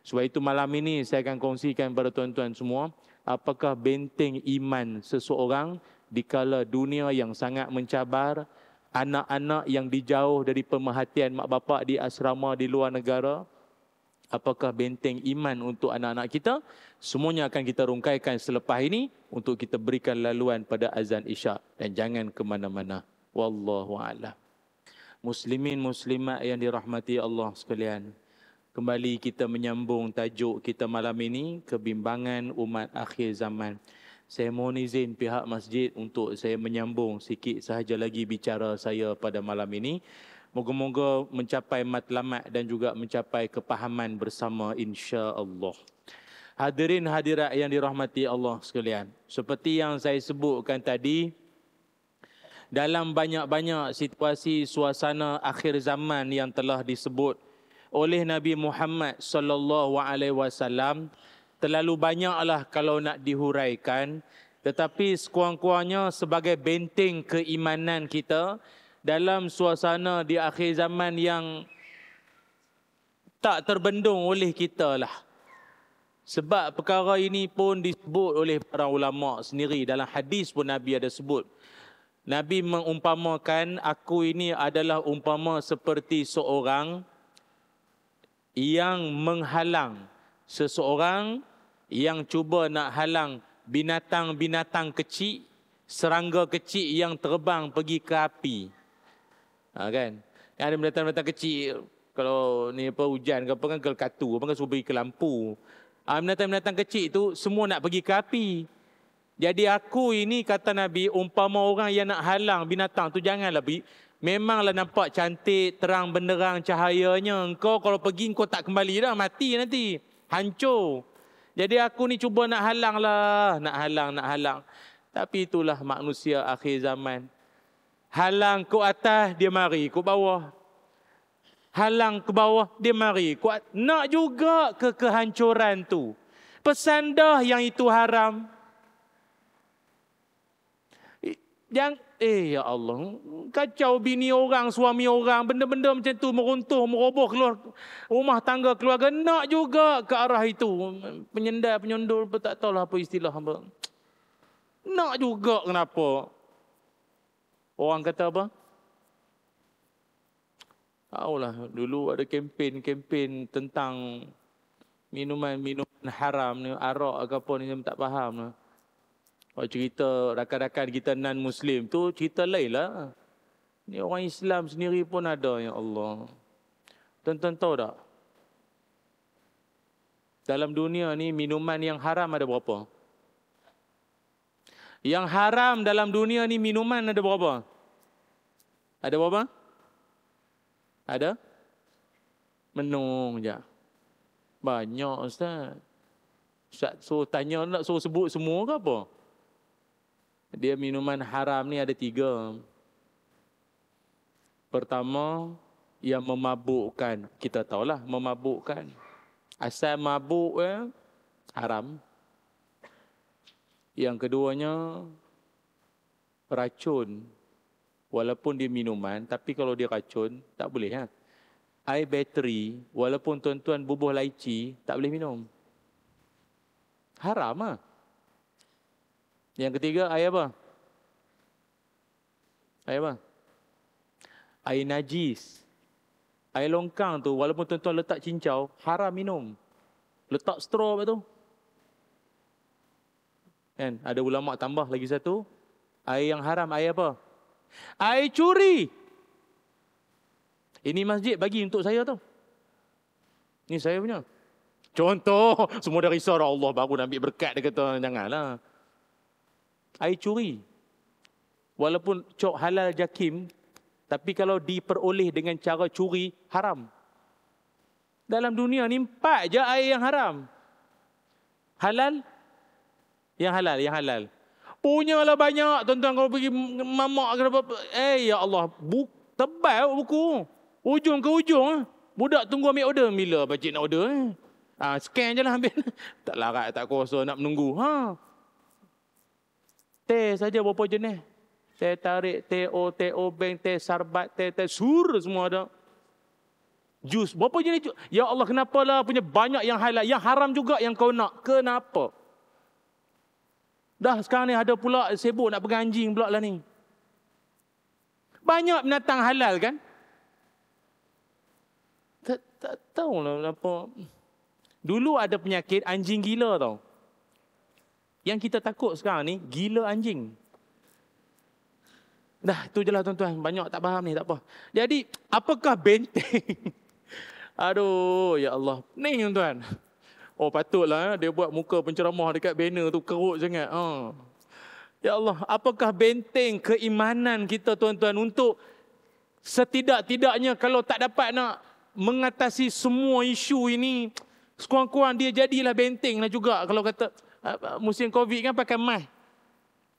Sebab itu malam ini saya akan kongsikan kepada tuan-tuan semua, apakah benteng iman seseorang dikala dunia yang sangat mencabar, anak-anak yang dijauh dari pemerhatian mak bapak di asrama di luar negara. Apakah benteng iman untuk anak-anak kita? Semuanya akan kita rungkaikan selepas ini untuk kita berikan laluan pada azan isyak. Dan jangan ke mana-mana. Wallahu a'lam. Muslimin muslimat yang dirahmati Allah sekalian. Kembali kita menyambung tajuk kita malam ini, kebimbangan umat akhir zaman. Saya mohon izin pihak masjid untuk saya menyambung sikit sahaja lagi bicara saya pada malam ini. Moga-moga mencapai matlamat dan juga mencapai kepahaman bersama insya-Allah. Hadirin hadirat yang dirahmati Allah sekalian. Seperti yang saya sebutkan tadi, dalam banyak-banyak situasi suasana akhir zaman yang telah disebut oleh Nabi Muhammad sallallahu alaihi wasallam terlalu banyaklah kalau nak dihuraikan, tetapi sekurang-kurangnya sebagai benteng keimanan kita dalam suasana di akhir zaman yang tak terbendung oleh kita lah. Sebab perkara ini pun disebut oleh para ulama sendiri. Dalam hadis pun Nabi ada sebut. Nabi mengumpamakan aku ini adalah umpama seperti seorang yang menghalang, seseorang yang cuba nak halang binatang-binatang kecil, serangga kecil yang terbang pergi ke api. Kan? Ada binatang-binatang kecil, kalau ni apa hujan ke apa kan, kelkatu apa kan, suruh pergi ke lampu. Binatang-binatang kecil tu semua nak pergi ke api. Jadi aku ini, kata Nabi, umpama orang yang nak halang binatang tu, janganlah pergi. Memanglah nampak cantik, terang benderang cahayanya. Engkau kalau pergi, engkau tak kembali dah, mati nanti. Hancur. Jadi aku ni cuba nak halang lah. Nak halang. Tapi itulah manusia akhir zaman. Halang ke atas, dia mari ke bawah. Halang ke bawah, dia mari kuat. Nak juga ke kehancuran tu. Pesan dah yang itu haram. Ya Allah, kacau bini orang, suami orang, benda-benda macam tu meruntuh, meroboh keluar rumah tangga keluarga. Nak juga ke arah itu. Penyendal, penyondol, tak tahulah apa istilah apa. Nak juga, kenapa? Orang kata apa? Tahulah, dulu ada kempen tentang minuman haram ni, arak ke apa ni, saya tak faham lah. Kalau cerita rakan-rakan kita non-Muslim tu, cerita lain lah. Ni orang Islam sendiri pun ada, ya Allah. Tuan-tuan tahu tak? Dalam dunia ni, minuman yang haram ada berapa? Yang haram dalam dunia ni, minuman ada berapa? Ada berapa? Ada? Menung je. Banyak Ustaz. Ustaz suruh tanya, nak suruh sebut semua ke apa? Dia minuman haram ni ada 3. Pertama, yang memabukkan. Kita tahulah memabukkan. Asal mabuk haram. Yang keduanya, racun. Walaupun dia minuman, tapi kalau dia racun, tak boleh. Air bateri, walaupun tuan-tuan bubuh laici, tak boleh minum. Haram. Yang ketiga, air apa? Air apa? Air najis. Air longkang tu, walaupun tuan-tuan letak cincau, haram minum. Letak straw tu. Kan? Ada ulama tambah lagi satu. Air yang haram, air apa? Air curi. Ini masjid bagi untuk saya tau. Ini saya punya. Contoh, semua dah risau Allah baru nak ambil berkat, dia kata janganlah. Air curi. Walaupun cok halal jakim, tapi kalau diperoleh dengan cara curi, haram. Dalam dunia ni 4 je air yang haram. Halal? Yang halal. Punyalah banyak, tuan-tuan, kalau pergi mamak ke apa. Ya Allah, tebal buku. Ujung ke ujung. Budak tunggu ambil order. Bila pakcik nak order? Scan je lah ambil. Tak larat, tak kuasa nak menunggu. Teh saja berapa jenis. Teh tarik, teh obeng, teh sarbat, teh sur, semua ada. Jus, berapa jenis jus? Ya Allah, kenapalah punya banyak yang halal. Yang haram juga yang kau nak. Kenapa? Dah sekarang ni ada pula sibuk nak pegang anjing pula lah ni. Banyak binatang halal kan? Tak tahulah apa. Dulu ada penyakit anjing gila tau. Yang kita takut sekarang ni, gila anjing. Dah, tu je lah tuan-tuan. Banyak tak faham ni, tak apa. Jadi, apakah benteng? Aduh, ya Allah. Ni tuan-tuan. Oh, patutlah dia buat muka penceramah dekat banner tu kerut sangat. Ya Allah, apakah benteng keimanan kita tuan-tuan untuk setidak-tidaknya kalau tak dapat nak mengatasi semua isu ini, sekurang-kurang dia jadilah benteng lah juga. Kalau kata musim Covid kan pakai mask.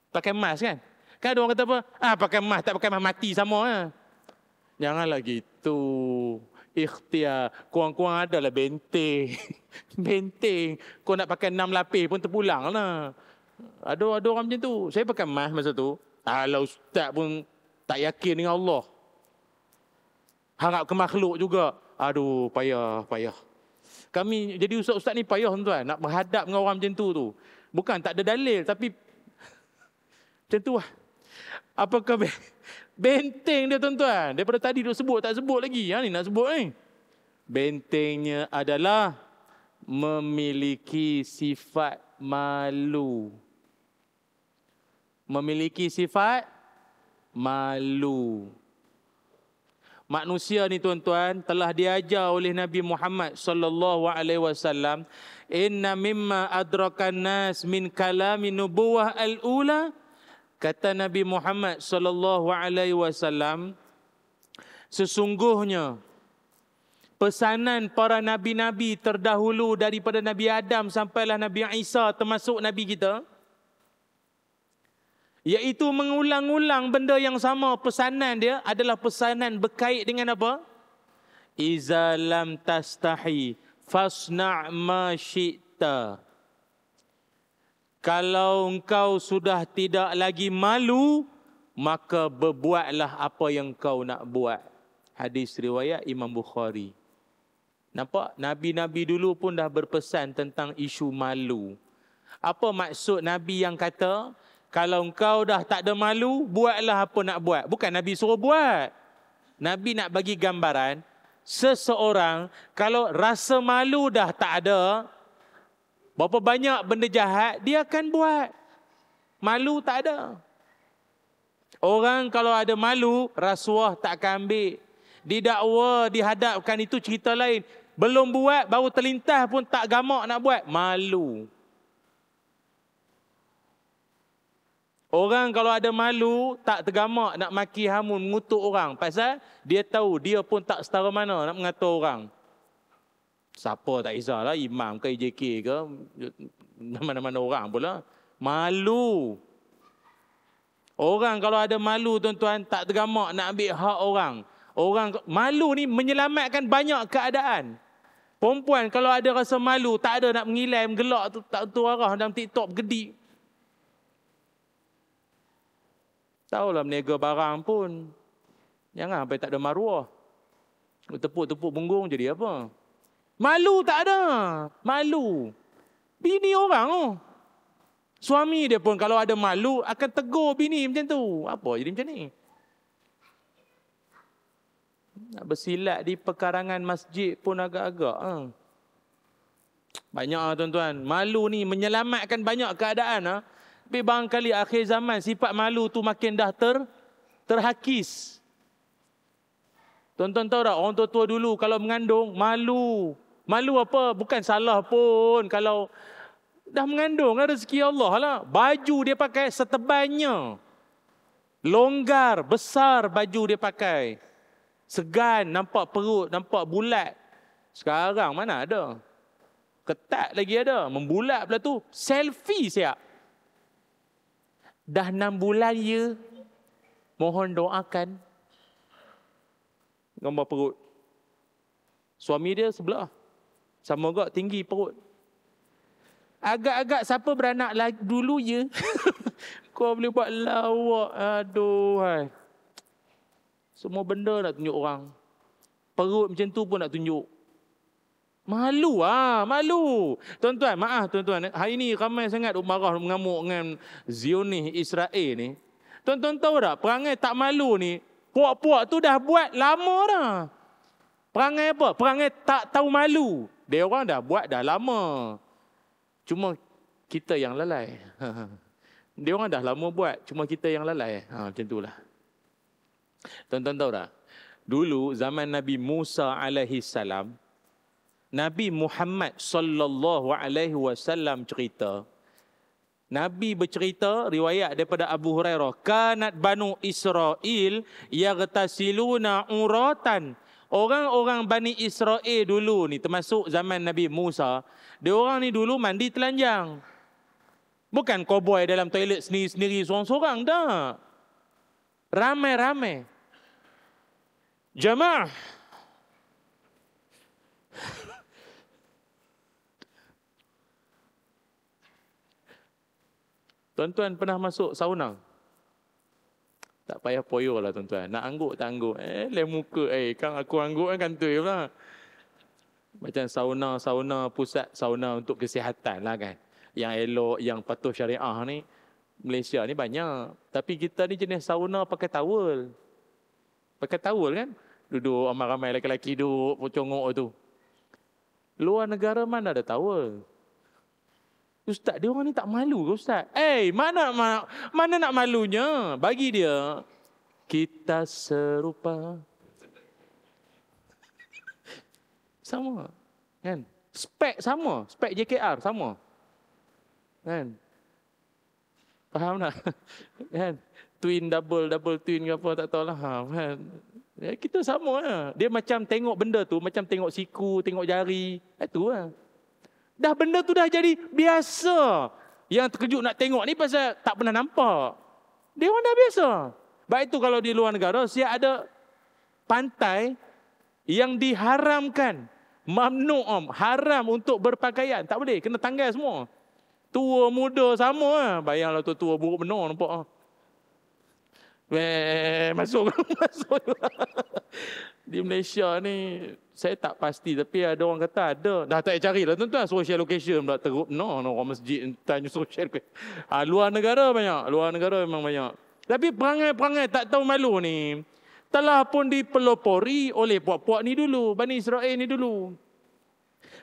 Pakai mask kan? Kan ada orang kata apa? Pakai mask, tak pakai mask mati sama. Janganlah gitu. Ikhtiar. Kurang-kurang adalah benteng. Benteng. Kau nak pakai 6 lapis pun terpulang lah. Ada orang macam tu. Saya pakai emas masa tu. Alah ustaz pun tak yakin dengan Allah. Harap ke makhluk juga. Aduh, payah. Kami jadi ustaz-ustaz ni payah tuan. Nak berhadap dengan orang macam tu. Bukan tak ada dalil, tapi macam tu lah. Apakah benteng dia tuan-tuan? Daripada tadi duk sebut, tak sebut lagi. Ni nak sebut ni. Bentengnya adalah memiliki sifat malu. Memiliki sifat malu. Manusia ni tuan-tuan telah diajar oleh Nabi Muhammad sallallahu alaihi wasallam, inna mimma adrakan nas min kalami nubuwah al-ula, kata Nabi Muhammad sallallahu alaihi wasallam, sesungguhnya pesanan para nabi-nabi terdahulu daripada Nabi Adam sampailah Nabi Isa termasuk nabi kita, iaitu mengulang-ulang benda yang sama. Pesanan dia adalah pesanan berkait dengan apa? Iza lam tastahi fasna' ma syi'ta. Kalau engkau sudah tidak lagi malu, maka berbuatlah apa yang kau nak buat. Hadis riwayat Imam Bukhari. Nampak? Nabi-nabi dulu pun dah berpesan tentang isu malu. Apa maksud Nabi yang kata, kalau engkau dah tak ada malu, buatlah apa nak buat. Bukan Nabi suruh buat. Nabi nak bagi gambaran, seseorang kalau rasa malu dah tak ada, berapa banyak benda jahat dia akan buat. Malu tak ada. Orang kalau ada malu, rasuah tak akan ambil. Didakwa, dihadapkan, itu cerita lain. Belum buat, baru terlintas pun tak gamak nak buat. Malu. Orang kalau ada malu, tak tergamak nak maki hamun, mengutuk orang. Pasal dia tahu dia pun tak setara mana nak mengatur orang. Siapa tak kisahlah, imam ke IJK ke, mana-mana orang pula. Malu. Orang kalau ada malu tuan-tuan, tak tergamak nak ambil hak orang. Orang malu ni menyelamatkan banyak keadaan. Perempuan kalau ada rasa malu, tak ada nak mengilai, menggelak tu, tak tu arah dalam TikTok bergedik. Tahulah meniaga barang pun. Jangan sampai tak ada maruah. Tepuk-tepuk punggung jadi apa? Malu tak ada. Malu. Bini orang tu. Suami dia pun kalau ada malu akan tegur bini macam tu. Apa jadi macam ni? Nak bersilat di pekarangan masjid pun agak-agak. Banyak tuan-tuan. Malu ni menyelamatkan banyak keadaan. Tapi barangkali akhir zaman sifat malu tu makin dah terhakis. Tuan-tuan tahu tak, orang tua-tua dulu kalau mengandung malu. Malu apa? Bukan salah pun kalau dah mengandung, rezeki Allah lah. Baju dia pakai setebalnya. Longgar, besar baju dia pakai. Segan, nampak perut, nampak bulat. Sekarang mana ada? Ketat lagi ada. Membulat pula tu. Selfie siap. Dah 6 bulan ya. Mohon doakan. Gambar perut. Suami dia sebelah. Sama juga tinggi perut. Agak-agak siapa beranak lagi dulu ya. Kau boleh buat lawak. Aduh. Hai. Semua benda nak tunjuk orang. Perut macam tu pun nak tunjuk. Malu malu. Tuan-tuan, maaf tuan-tuan. Hari ni ramai sangat marah mengamuk dengan Zionis Israel ni. Tuan-tuan tahu tak, perangai tak malu ni, puak-puak tu dah buat lama dah. Perangai apa? Perangai tak tahu malu. Dia orang dah buat dah lama. Cuma kita yang lalai. Dia orang dah lama buat, cuma kita yang lalai. Macam itulah. Tuan-tuan tahu tak? Dulu zaman Nabi Musa alaihi salam, Nabi Muhammad sallallahu alaihi wasallam cerita. Nabi bercerita, riwayat daripada Abu Hurairah, kanat Banu Israel yaghtasiluna uratan. Orang-orang Bani Israel dulu ni, termasuk zaman Nabi Musa, dia orang ni dulu mandi telanjang. Bukan koboi dalam toilet sendiri-sendiri seorang-seorang, tak. Ramai-ramai. Jamaah. Tuan-tuan pernah masuk sauna? Tak payah poyo lah tuan-tuan. Nak angguk tak angguk. Lem muka. Kan aku angguk kan tu lah. Macam sauna, pusat sauna untuk kesihatan lah kan. Yang elok, yang patuh syariah ni. Malaysia ni banyak. Tapi kita ni jenis sauna pakai towel. Pakai towel kan. Duduk ramai-ramai lelaki duduk pocongok tu. Luar negara mana ada towel? Ustaz, dia orang ni tak malu ke Ustaz? Mana nak malunya? Bagi dia. Kita serupa. Sama. Kan? Spek sama. Spek JKR sama. Kan? Faham tak? Kan? Twin, double twin ke apa, tak tahulah. Kan? Ya, kita sama lah. Dia macam tengok benda tu, macam tengok siku, tengok jari. Itu lah. Dah benda tu dah jadi biasa. Yang terkejut nak tengok ni pasal tak pernah nampak. Dia orang dah biasa. Baik itu kalau di luar negara, siap ada pantai yang diharamkan. Mamnu' haram untuk berpakaian. Tak boleh, kena tanggal semua. Tua, muda sama lah. Bayanglah tua buruk benar nampak. Masuk. Di Malaysia ni saya tak pasti, tapi ada orang kata ada. Dah tak payah carilah tuan-tuan, social location pula teruk. No, orang masjid tanya social location. Luar negara banyak, luar negara memang banyak. Tapi perangai-perangai tak tahu malu ni telah pun dipelopori oleh puak-puak ni dulu, Bani Israel ni dulu.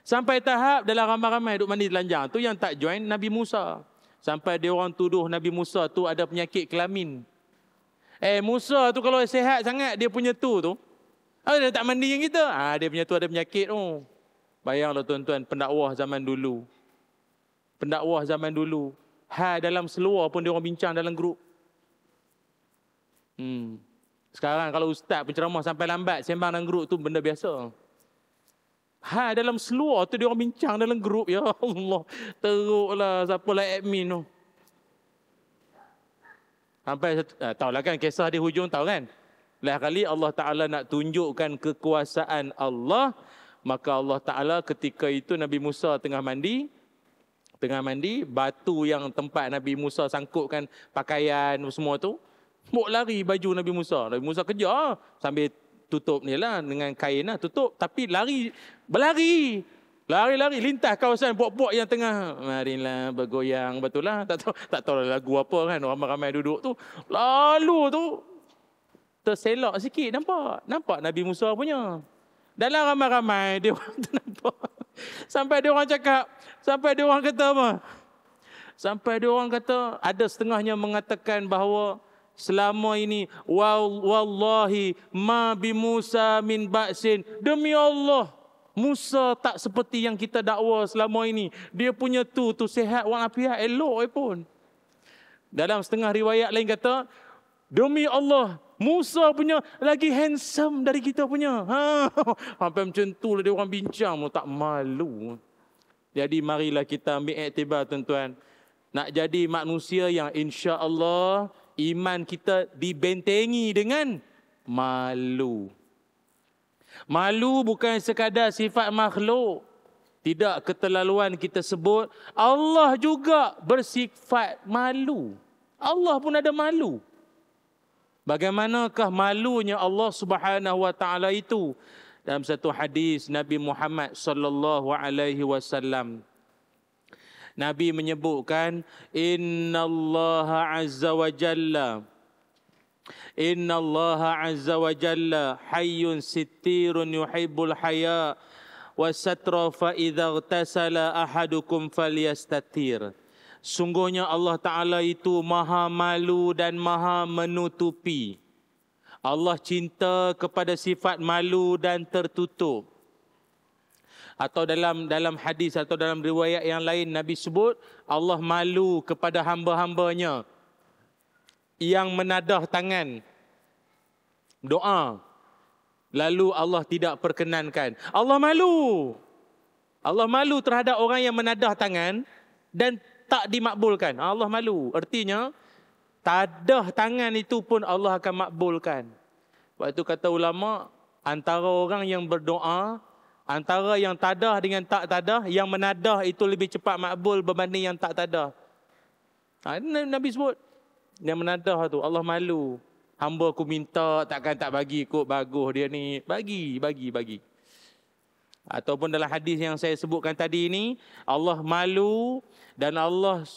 Sampai tahap dalam ramai-ramai duk mandi telanjang tu yang tak join Nabi Musa. Sampai dia orang tuduh Nabi Musa tu ada penyakit kelamin. Musa tu kalau sihat sangat dia punya tu. Dia tak mandi yang kita. Dia punya tu ada penyakit tu. Bayanglah tuan-tuan, pendakwah zaman dulu. Pendakwah zaman dulu. Dalam seluar pun dia orang bincang dalam grup. Sekarang kalau ustaz penceramah sampai lambat, sembang dalam grup tu benda biasa. Dalam seluar tu dia orang bincang dalam grup. Ya Allah, teruklah siapalah admin tu. Sampai tahulah kan kisah di hujung, tahu kan? Lain kali Allah Ta'ala nak tunjukkan kekuasaan Allah, maka Allah Ta'ala ketika itu Nabi Musa tengah mandi, batu yang tempat Nabi Musa sangkutkan pakaian semua tu, mau lari baju Nabi Musa. Nabi Musa kejar sambil tutup ni lah dengan kain lah, tutup. Tapi berlari, lintas kawasan puak-puak yang tengah marilah bergoyang, betul lah. Tak tahu lagu apa kan, ramai-ramai duduk tu. Lalu tu terselak sikit, nampak Nabi Musa punya. Dalam ramai-ramai dia orang tu nampak. Sampai dia orang cakap, sampai dia orang kata apa? Sampai dia orang kata, ada setengahnya mengatakan bahawa selama ini wallahi ma bi Musa min ba'sin. Demi Allah, Musa tak seperti yang kita dakwa selama ini. Dia punya tu sihat walafiat, elok pun. Dalam setengah riwayat lain kata, demi Allah, Musa punya lagi handsome dari kita punya. Sampai macam tu lah dia orang bincang, tak malu. Jadi marilah kita ambil iktibar tuan-tuan. Nak jadi manusia yang insya-Allah iman kita dibentengi dengan malu. Malu bukan sekadar sifat makhluk. Tidak keterlaluan kita sebut. Allah juga bersifat malu. Allah pun ada malu. Bagaimanakah malunya Allah Subhanahu wa taala itu? Dalam satu hadis Nabi Muhammad sallallahu alaihi wasallam, Nabi menyebutkan, Innallaha azza wa jalla hayyun sittirun yuhibbul haya wa satra fa idza ightasala ahadukum falyastatir. Sungguhnya Allah Ta'ala itu maha malu dan maha menutupi. Allah cinta kepada sifat malu dan tertutup. Atau dalam hadis atau dalam riwayat yang lain Nabi sebut Allah malu kepada hamba-hambanya yang menadah tangan doa, lalu Allah tidak perkenankan. Allah malu terhadap orang yang menadah tangan dan tak dimakbulkan. Allah malu. Artinya tadah tangan itu pun Allah akan makbulkan. Sebab itu kata ulama, antara orang yang berdoa, antara yang tadah dengan tak tadah, yang menadah itu lebih cepat makbul berbanding yang tak tadah. Nabi sebut. Yang menadah tu, Allah malu. Hamba aku minta, takkan tak bagi kot, bagus dia ni. Bagi. Ataupun dalam hadis yang saya sebutkan tadi ni, Allah malu dan Allah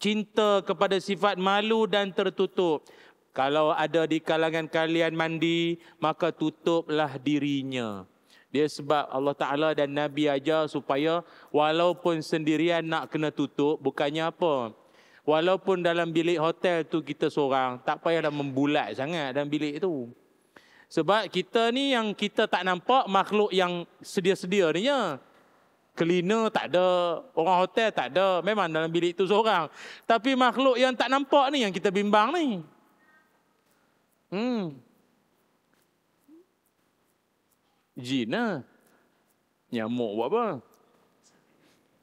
cinta kepada sifat malu dan tertutup. Kalau ada di kalangan kalian mandi, maka tutuplah dirinya. Dia sebab Allah Ta'ala dan Nabi ajar supaya walaupun sendirian nak kena tutup, bukannya apa? Walaupun dalam bilik hotel tu kita seorang, tak payah dah membulat sangat dalam bilik tu. Sebab kita ni yang kita tak nampak makhluk yang sedia-sedia ni ya. Cleaner tak ada, orang hotel tak ada, memang dalam bilik tu seorang. Tapi makhluk yang tak nampak ni yang kita bimbang ni. Jin lah. Nyamuk buat apa?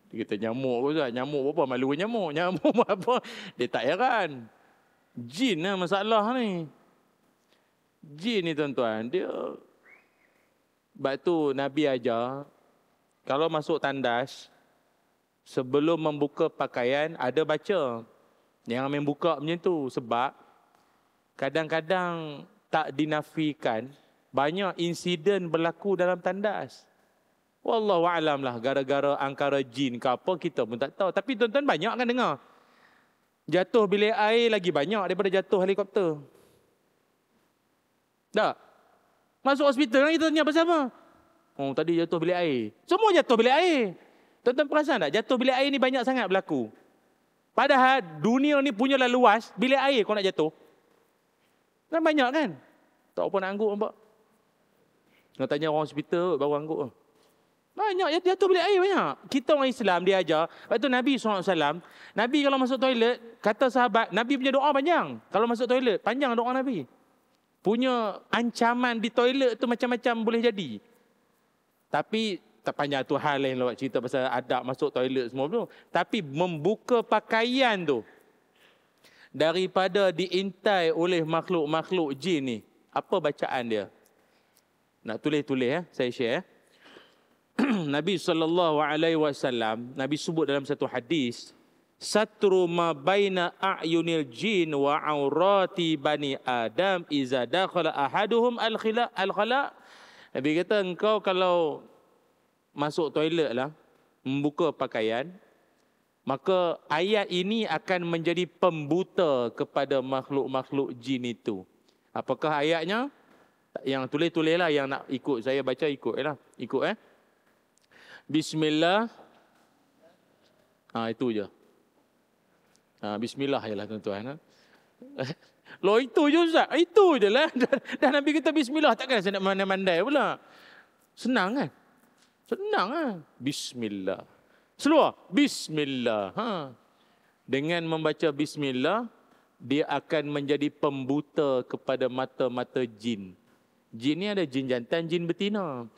Dia kata nyamuk pun tak. Nyamuk buat apa? Malu nyamuk. Nyamuk buat apa? Dia tak heran. Jin lah masalah ni. Jin ni tuan-tuan, dia... Sebab tu Nabi ajar, kalau masuk tandas, sebelum membuka pakaian, ada baca. Jangan main buka macam tu. Sebab, kadang-kadang tak dinafikan, banyak insiden berlaku dalam tandas. Wallahu a'lam lah, gara-gara angkara jin ke apa, kita pun tak tahu. Tapi tuan-tuan banyak kan dengar. Jatuh bilik air lagi banyak daripada jatuh helikopter. Tak? Masuk hospital kan kita tanya pasal apa? Oh, tadi jatuh bilik air. Semua jatuh bilik air. Tuan-tuan perasan tak? Jatuh bilik air ni banyak sangat berlaku. Padahal dunia ni punyalah luas, bilik air kau nak jatuh. Kan banyak kan? Tak apa nak angguk nampak. Nak tanya orang hospital baru angguk. Banyak jatuh bilik air banyak. Kita orang Islam dia ajar. Lepas tu Nabi SAW, Nabi kalau masuk toilet, kata sahabat, Nabi punya doa panjang. Kalau masuk toilet, panjang doa Nabi. Punya ancaman di toilet tu macam-macam boleh jadi. Tapi tak panjang tu hal lain lah cerita pasal adab masuk toilet semua tu. Tapi membuka pakaian tu daripada diintai oleh makhluk-makhluk jin ni. Apa bacaan dia? Nak tulis-tulis saya share. Nabi SAW, Nabi sebut dalam satu hadis, satru ma baina a'yunil jin wa aurati bani Adam iza dakhala ahaduhum al-khala. Nabi kata engkau kalau masuk toilet lah, membuka pakaian, maka ayat ini akan menjadi pembuta kepada makhluk-makhluk jin itu. Apakah ayatnya? Yang tulis-tulis lah, yang nak ikut saya baca ikut lah. Ikut Bismillah. Itu je. Bismillah je lah tuan-tuan. Loh itu je Ustaz. Itu je lah. Dah Nabi kata Bismillah. Takkan saya nak mandai-mandai pula. Senang kan? Senang kan? Bismillah. Seluar. Bismillah. Dengan membaca Bismillah, dia akan menjadi pembuta kepada mata-mata jin. Jin ni ada jin jantan, jin betina.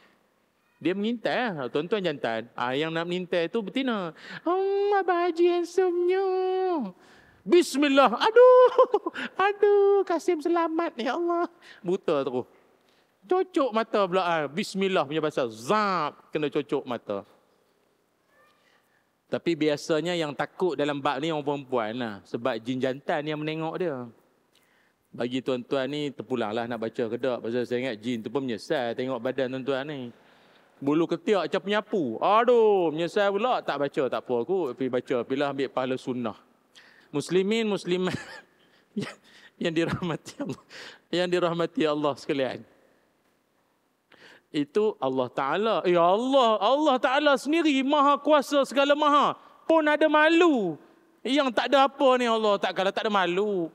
Dia mengintai tuan-tuan jantan. Yang nak mengintai tu betina. Abang Haji handsome-nya. Bismillah. Aduh. Kasim selamat. Ya Allah. Buta terus. Cocok mata pula. Bismillah punya bahasa. Zap. Kena cocok mata. Tapi biasanya yang takut dalam bab ni orang perempuan lah. Sebab jin jantan yang menengok dia. Bagi tuan-tuan ni terpulanglah nak baca ke tak. Pasal saya ingat jin tu pun menyesal tengok badan tuan-tuan ni. Bulu ketiak macam penyapu. Aduh, menyesal pula. Tak baca, tak apa aku. Pergi baca, pilih ambil pahala sunnah. Muslimin, muslimat yang dirahmati Allah. Yang dirahmati Allah sekalian. Itu Allah Ta'ala. Ya Allah, Allah Ta'ala sendiri maha kuasa segala maha. Pun ada malu. Yang tak ada apa ni Allah. Kalau tak ada malu.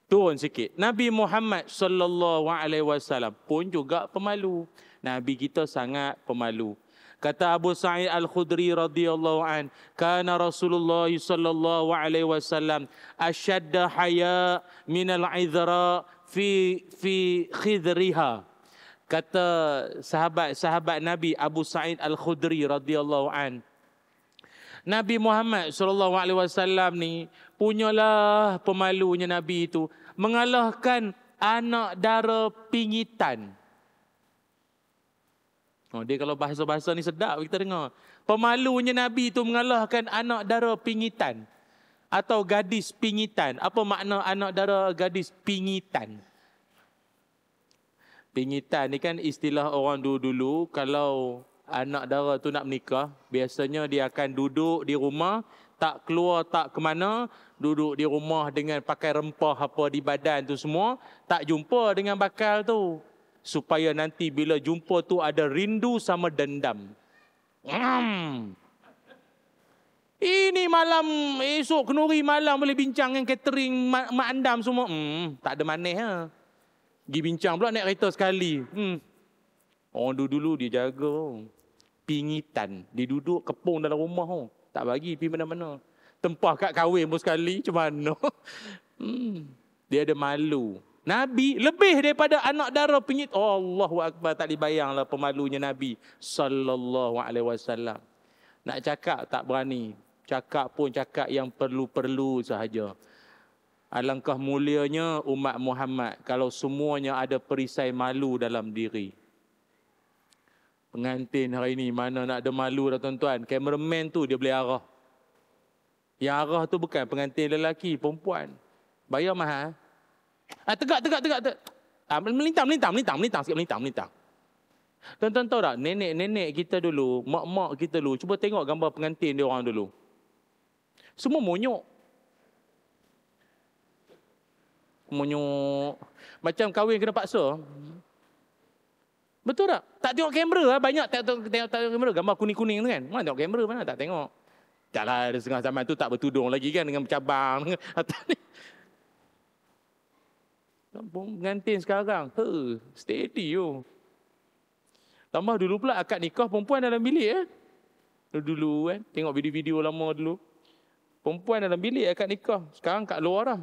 Turun sikit. Nabi Muhammad SAW pun juga pemalu. Nabi kita sangat pemalu. Kata Abu Sa'id Al-Khudri radhiyallahu an, kana Rasulullah sallallahu alaihi wasallam ashadda haya min al-'idhra fi khidriha. Kata sahabat Nabi Abu Sa'id Al-Khudri radhiyallahu an, Nabi Muhammad sallallahu alaihi wasallam ni punyalah pemalunya Nabi itu mengalahkan anak dara pingitan. Dia kalau bahasa-bahasa ni sedap kita dengar. Pemalunya Nabi itu mengalahkan anak dara pingitan. atau gadis pingitan. Apa makna anak dara gadis pingitan? Pingitan ni kan istilah orang dulu-dulu, kalau anak dara tu nak menikah, biasanya dia akan duduk di rumah, tak keluar tak ke mana, duduk di rumah dengan pakai rempah apa di badan tu semua, tak jumpa dengan bakal tu. Supaya nanti bila jumpa tu ada rindu sama dendam. Ini malam, esok kenuri malam boleh bincang dengan catering, mak andam semua. Tak ada manis ha. Pergi bincang pula naik kereta sekali. Orang dulu dia jaga. Pingitan. Dia duduk kepung dalam rumah. Tak bagi pergi mana-mana. Tempah kat kahwin pun sekali. Macam mana? Dia ada malu. Nabi lebih daripada anak dara pingit. Oh, Allahu Akbar. Tak boleh bayanglah pemalunya Nabi sallallahu alaihi wasallam. Nak cakap tak berani. Cakap pun cakap yang perlu-perlu sahaja. Alangkah mulianya umat Muhammad kalau semuanya ada perisai malu dalam diri. Pengantin hari ini mana nak ada malu dah tuan-tuan. Cameraman tu dia boleh arah. Yang arah tu bukan pengantin lelaki, perempuan. Bayar mahal. Tegak. Melintang sikit. Tuan-tuan tahu tak, nenek-nenek kita dulu, mak-mak kita dulu, cuba tengok gambar pengantin dia orang dulu. Semua monyok. Macam kahwin kena paksa. Betul tak? Tak tengok kamera lah. Banyak tengok kamera. Gambar kuning-kuning tu kan. Mana tengok kamera mana tak tengok. Taklah ada setengah zaman tu tak bertudung lagi kan. Dengan bercabang. Pengantin sekarang. Steady yo. Tambah dulu pula akad nikah perempuan dalam bilik. Dulu kan. Tengok video-video lama dulu. Perempuan dalam bilik akad nikah. Sekarang kat luar dah.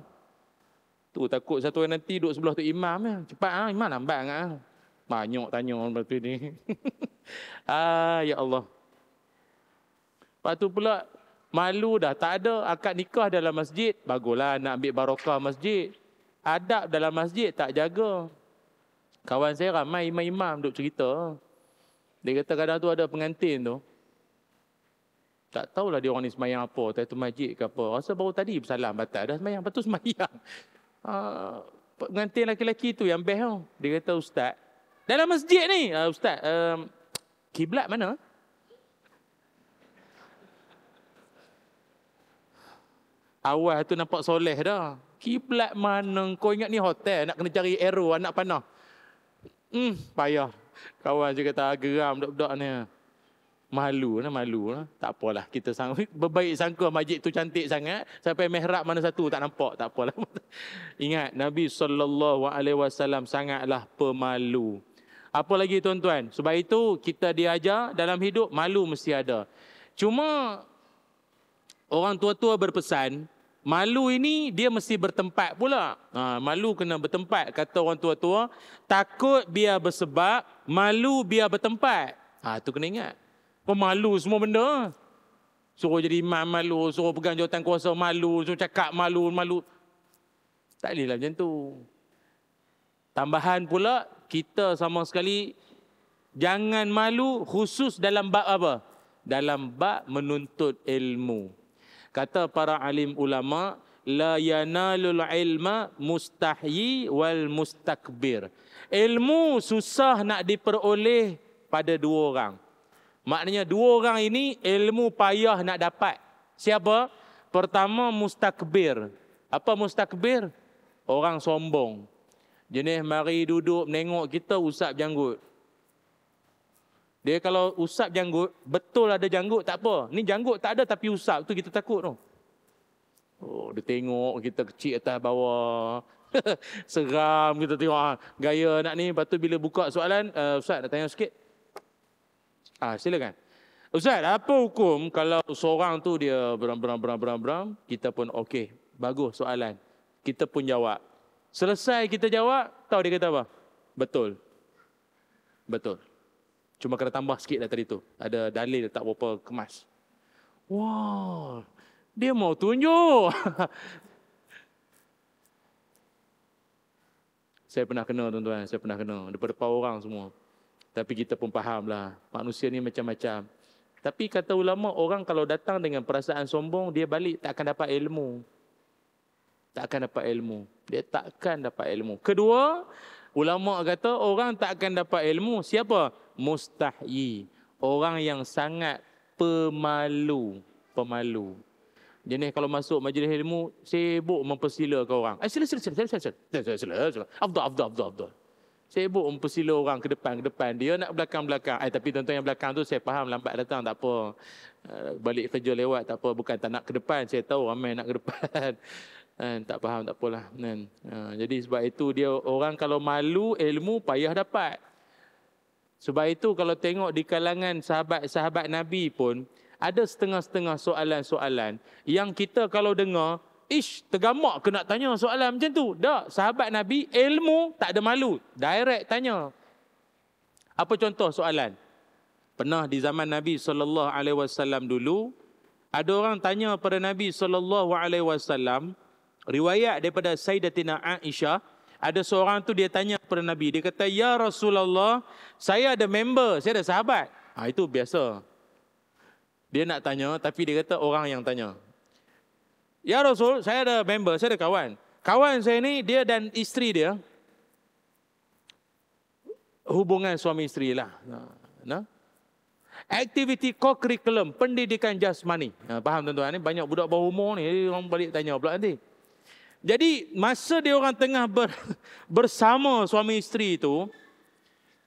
Tu takut satu hari nanti duduk sebelah tu imam ya. Cepat imam lambat banyak tanya orang lepas tu ni. Ya Allah. Lepas tu pula malu dah tak ada akad nikah dalam masjid. Baguslah nak ambil barakah masjid. Adab dalam masjid tak jaga. Kawan saya ramai imam-imam duduk cerita. Dia kata kadang tu ada pengantin tu. Tak tahulah dia orang ni semayang apa. Tadi tu masjid ke apa. Rasa baru tadi bersalam batal. Dah semayang. Lepas tu semayang. Pengantin lelaki tu yang best tau. Dia kata ustaz. Dalam masjid ni. Ustaz. Kiblat mana? Awal tu nampak soleh dah. Kiblat mana? Kau ingat ni hotel. Nak kena cari arrow anak panah. Payah. Kawan je kata geram budak-budak ni. Malu lah. Tak apalah. Kita berbaik sangka masjid tu cantik sangat. Sampai mihrab mana satu tak nampak. Tak apalah. Ingat Nabi SAW sangatlah pemalu. Apa lagi tuan-tuan? Sebab itu kita diajar dalam hidup malu mesti ada. Cuma orang tua-tua berpesan. Malu ini dia mesti bertempat pula. Malu kena bertempat. Kata orang tua-tua. Takut biar bersebab. Malu biar bertempat. Tu kena ingat. Pemalu semua benda. Suruh jadi imam malu, suruh pegang jawatan kuasa malu, suruh cakap malu. Tak boleh lah macam tu. Tambahan pula, kita sama sekali jangan malu khusus dalam bab apa? Dalam bab menuntut ilmu. Kata para alim ulama, la yanalul ilma mustahyi wal mustakbir. Ilmu susah nak diperoleh pada dua orang. Maknanya dua orang ini ilmu payah nak dapat. Siapa? Pertama mustakbir. Apa mustakbir? Orang sombong. Jenis mari duduk menengok kita usap janggut. Dia kalau usap janggut, betul ada janggut tak apa. Ni janggut tak ada tapi usap tu kita takut tu. Dia tengok kita kecil atas bawah. Seram kita tengok gaya nak ni. Lepas tu bila buka soalan, Ustaz nak tanya sikit. Silakan. Ustaz, apa hukum kalau seorang tu dia beram, kita pun okey, bagus soalan. Kita pun jawab. Selesai kita jawab, tahu dia kata apa? Betul. Cuma kena tambah sikit dah tadi tu. Ada dalil tak berapa kemas. Wah, dia mau tunjuk. Saya pernah kena tuan-tuan, Depan-depan orang semua. Tapi kita pun faham lah. Manusia ni macam-macam. Tapi kata ulama, orang kalau datang dengan perasaan sombong, dia balik tak akan dapat ilmu. Tak akan dapat ilmu. Dia takkan dapat ilmu. Kedua, ulama kata orang tak akan dapat ilmu. Siapa? Mustahyi. Orang yang sangat pemalu. Pemalu. Jenis kalau masuk majlis ilmu, sibuk mempersilakan orang. Sila. Afdal. Sibuk mempersila orang ke depan. Dia nak belakang. Tapi tuan-tuan yang belakang tu saya faham lambat datang, tak apa. Balik kerja lewat, tak apa. Bukan tak nak ke depan. Saya tahu ramai nak ke depan. Tak faham, tak apalah. Jadi sebab itu dia orang kalau malu, ilmu payah dapat. Sebab itu kalau tengok di kalangan sahabat-sahabat Nabi pun, ada setengah-setengah soalan-soalan yang kita kalau dengar, tergamak ke nak tanya soalan macam tu. Tak, sahabat Nabi ilmu tak ada malu, direct tanya. Apa contoh soalan? Pernah di zaman Nabi SAW dulu, ada orang tanya pada Nabi SAW, riwayat daripada Sayyidatina Aisyah, ada seorang tu dia tanya kepada Nabi, dia kata, "Ya Rasulullah, saya ada member, saya ada sahabat." Itu biasa. Dia nak tanya, tapi dia kata orang yang tanya. "Ya Rasul, saya ada member, saya ada kawan. Kawan saya ni, dia dan isteri dia, hubungan suami isteri lah. Aktiviti co-curriculum, pendidikan jasmani." Faham tuan-tuan ni? Banyak budak bawah umur ni, orang balik tanya pula nanti. Jadi, masa dia orang tengah bersama suami isteri itu,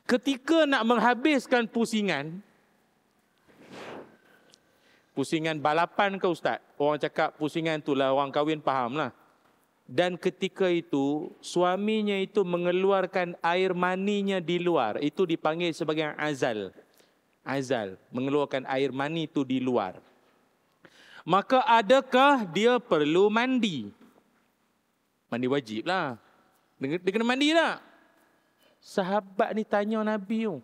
ketika nak menghabiskan pusingan balapan ke Ustaz? Orang cakap pusingan itulah orang kahwin, faham lah. Dan ketika itu, suaminya itu mengeluarkan air maninya di luar. Itu dipanggil sebagai azal. Azal, mengeluarkan air mani itu di luar. Maka adakah dia perlu mandi? Mandi wajib lah. Dia kena mandi tak? Sahabat ni tanya Nabi tu.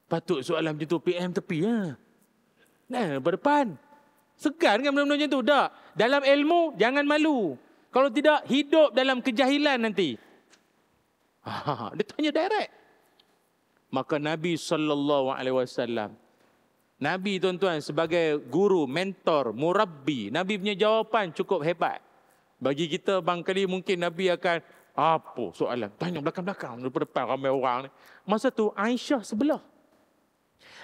Patut soalan macam tu PM tepi lah. Berdepan. Segan kan benda-benda macam tu? Tak. Dalam ilmu, jangan malu. Kalau tidak, hidup dalam kejahilan nanti. Dia tanya direct. Maka Nabi SAW, Nabi tuan-tuan sebagai guru, mentor, murabbi, Nabi punya jawapan cukup hebat. Bagi kita barangkali mungkin Nabi akan, apa soalan? Tanya belakang-belakang, depan ramai orang ni. Masa tu Aisyah sebelah.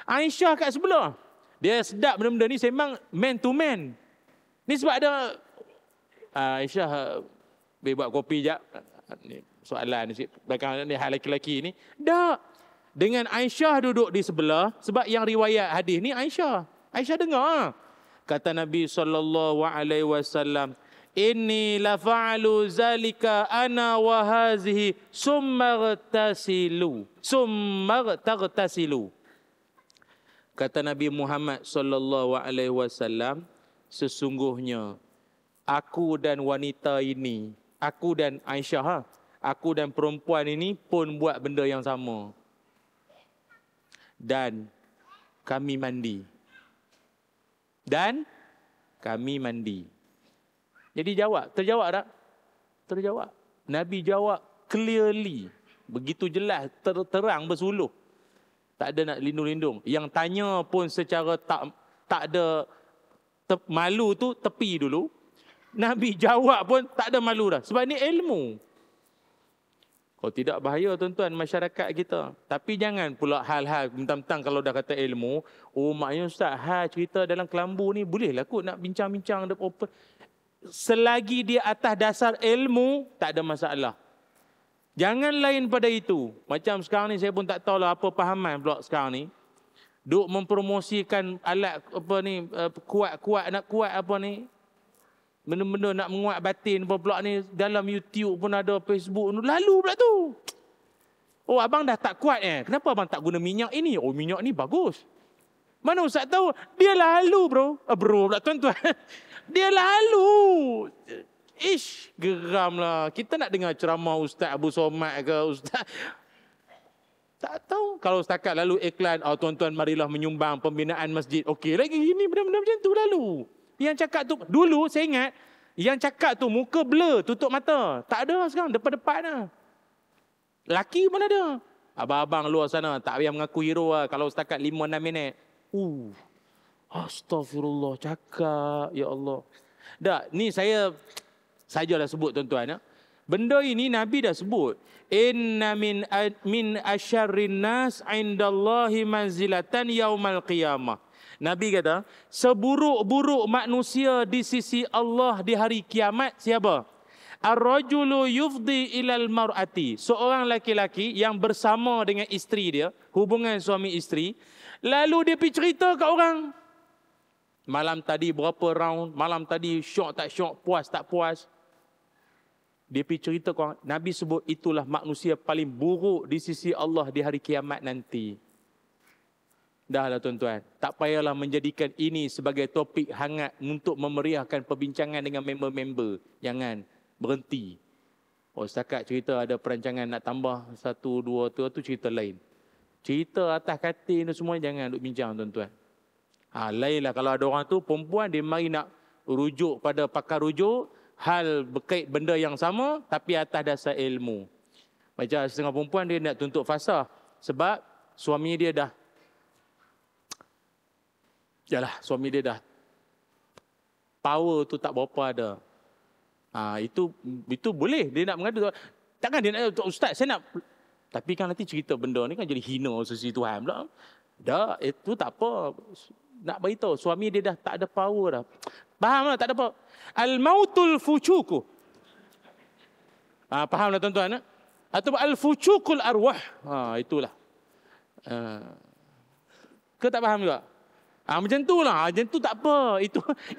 Aisyah kat sebelah. Dia sedap benda-benda ni memang man to man. Ni sebab ada Aisyah buat kopi jap. Ni soalan ni belakang ni hal lelaki ni. Tak. Dengan Aisyah duduk di sebelah, sebab yang riwayat hadis ni Aisyah. Aisyah dengar. Kata Nabi SAW, "Inni la fa'alu zalika ana wa hazihi summa taghtasilu." Kata Nabi Muhammad SAW, sesungguhnya aku dan wanita ini, aku dan Aisyah, aku dan perempuan ini pun buat benda yang sama. Dan kami mandi. Jadi terjawab tak? Terjawab. Nabi jawab clearly. Begitu jelas, terang bersuluh. Tak ada nak lindung-lindung. Yang tanya pun secara tak ada malu tu, tepi dulu. Nabi jawab pun tak ada malu dah. Sebab ni ilmu. Kalau tidak bahaya tuan-tuan masyarakat kita. Tapi jangan pula hal-hal mentang-mentang kalau dah kata ilmu, maknanya Ustaz, cerita dalam kelambu ni bolehlah kot nak bincang-bincang open. Selagi dia atas dasar ilmu, tak ada masalah. Jangan lain pada itu. Macam sekarang ni saya pun tak tahulah apa pahaman pula sekarang ni. Duk mempromosikan alat apa ni, kuat-kuat nak kuat apa ni. Benda-benda nak menguat batin apa pula ni. Dalam YouTube pun ada, Facebook pun lalu pula tu. Abang dah tak kuat kenapa abang tak guna minyak ini? Minyak ni bagus. Mana Ustaz tahu? Dia lalu bro. Bro pula tuan-tuan. Dia lalu. Geram lah. Kita nak dengar ceramah Ustaz Abu Somad ke Ustaz. Tak tahu. Kalau setakat lalu iklan, tuan-tuan marilah menyumbang pembinaan masjid. Okey lagi ini benda-benda macam tu lalu. Yang cakap tu, dulu saya ingat, yang cakap tu muka blur, tutup mata. Tak ada sekarang, depan-depan lah. Laki pun ada. Abang-abang luar sana, tak payah mengaku hero lah. Kalau setakat 5-6 minit. Astaghfirullah, cakap, ya Allah. Dah, ni saya sajalah sebut tuan-tuan. Benda ini Nabi dah sebut. Inna min asyarrin nas indallahi manzilatan yaumal qiyamah. Nabi kata, seburuk-buruk manusia di sisi Allah di hari kiamat siapa? Ar-rajulu yufdi ilal mar'ati. Seorang laki-laki yang bersama dengan isteri dia, hubungan suami isteri, lalu dia pergi cerita kat orang. Malam tadi berapa round, malam tadi syok tak syok, puas tak puas. Dia pergi cerita kat orang. Nabi sebut itulah manusia paling buruk di sisi Allah di hari kiamat nanti. Dahlah tuan-tuan, tak payahlah menjadikan ini sebagai topik hangat untuk memeriahkan perbincangan dengan member-member. Jangan, berhenti. Oh, setakat cerita ada perancangan nak tambah 1, 2 tu cerita lain. Cerita atas katil tu semua jangan duk bincang tuan-tuan. Lainlah kalau ada orang tu perempuan dia mari nak rujuk pada pakar rujuk, hal berkait benda yang sama tapi atas dasar ilmu. Macam setengah perempuan dia nak tuntut fasah sebab suami dia dah suami dia dah power tu tak berapa ada. Itu boleh dia nak mengadu. Takkan dia nak, ustaz saya nak, tapi kan nanti cerita benda ni kan jadi hina sesi Tuhan pula. Dah, itu tak apa. Nak beritahu suami dia dah tak ada power dah. Faham tak? Tak ada apa. Al-mautul fucuku. Faham lah tuan-tuan? Atau al-fucukul arwah. Itulah. Ke tak faham juga? Macam tu lah. Macam tu tak apa.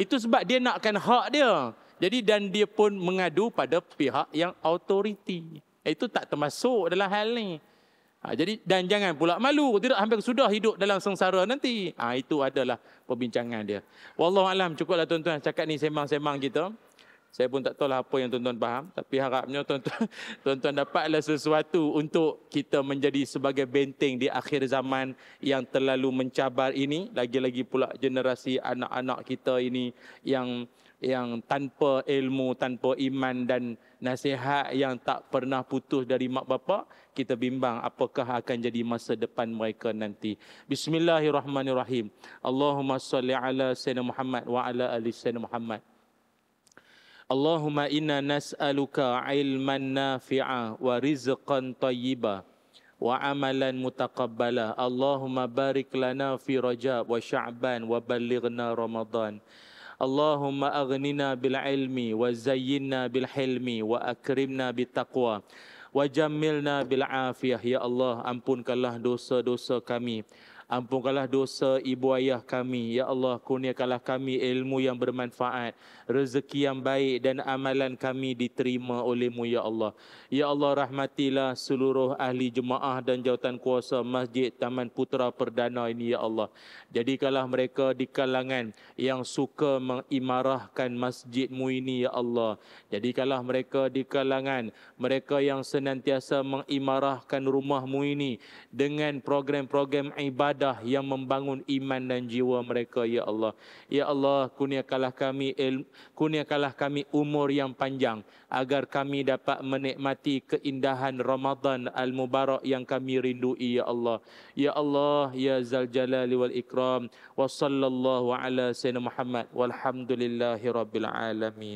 Itu sebab dia nakkan hak dia. Jadi dan dia pun mengadu pada pihak yang autoriti. Itu tak termasuk dalam hal ni. Jadi dan jangan pula malu, tidak hampir sudah hidup dalam sengsara nanti. Itu adalah perbincangan dia. Wallahualam, cukuplah tuan-tuan cakap ni sembang-sembang kita. Saya pun tak tahulah apa yang tuan-tuan faham, tapi harapnya tuan-tuan dapatlah sesuatu untuk kita menjadi sebagai benteng di akhir zaman yang terlalu mencabar ini, lagi-lagi pula generasi anak-anak kita ini yang tanpa ilmu, tanpa iman dan nasihat yang tak pernah putus dari mak bapak, kita bimbang apakah akan jadi masa depan mereka nanti. Bismillahirrahmanirrahim. Allahumma salli ala sayyidina Muhammad wa ala ali sayyidina Muhammad. Allahumma inna nas'aluka ilman nafi'a wa rizqan tayyiba wa amalan mutaqabbala. Allahumma barik lana fi Rajab wa Sya'ban wa ballighna Ramadan. Allahumma aghnina bil ilmi wa zayyinna bil hilmi wa akrimna bit taqwa wa jammilna bil afiyah. Ya Allah, ampunkanlah dosa-dosa kami. Ampunkanlah dosa ibu ayah kami. Ya Allah, kurniakanlah kami ilmu yang bermanfaat, rezeki yang baik dan amalan kami diterima oleh-Mu ya Allah. Ya Allah, rahmatilah seluruh ahli jemaah dan jawatan kuasa Masjid Taman Putra Perdana ini ya Allah. Jadikanlah mereka di kalangan yang suka mengimarahkan masjid-Mu ini ya Allah. Jadikanlah mereka di kalangan mereka yang senantiasa mengimarahkan rumah-Mu ini dengan program-program ibadah yang membangun iman dan jiwa mereka ya Allah. Ya Allah, kurniakanlah kami umur yang panjang agar kami dapat menikmati keindahan Ramadan al-Mubarak yang kami rindui ya Allah. Ya Allah, ya Zal Jalali wal Ikram. Wa sallallahu ala sayyidina Muhammad walhamdulillahi rabbil alamin.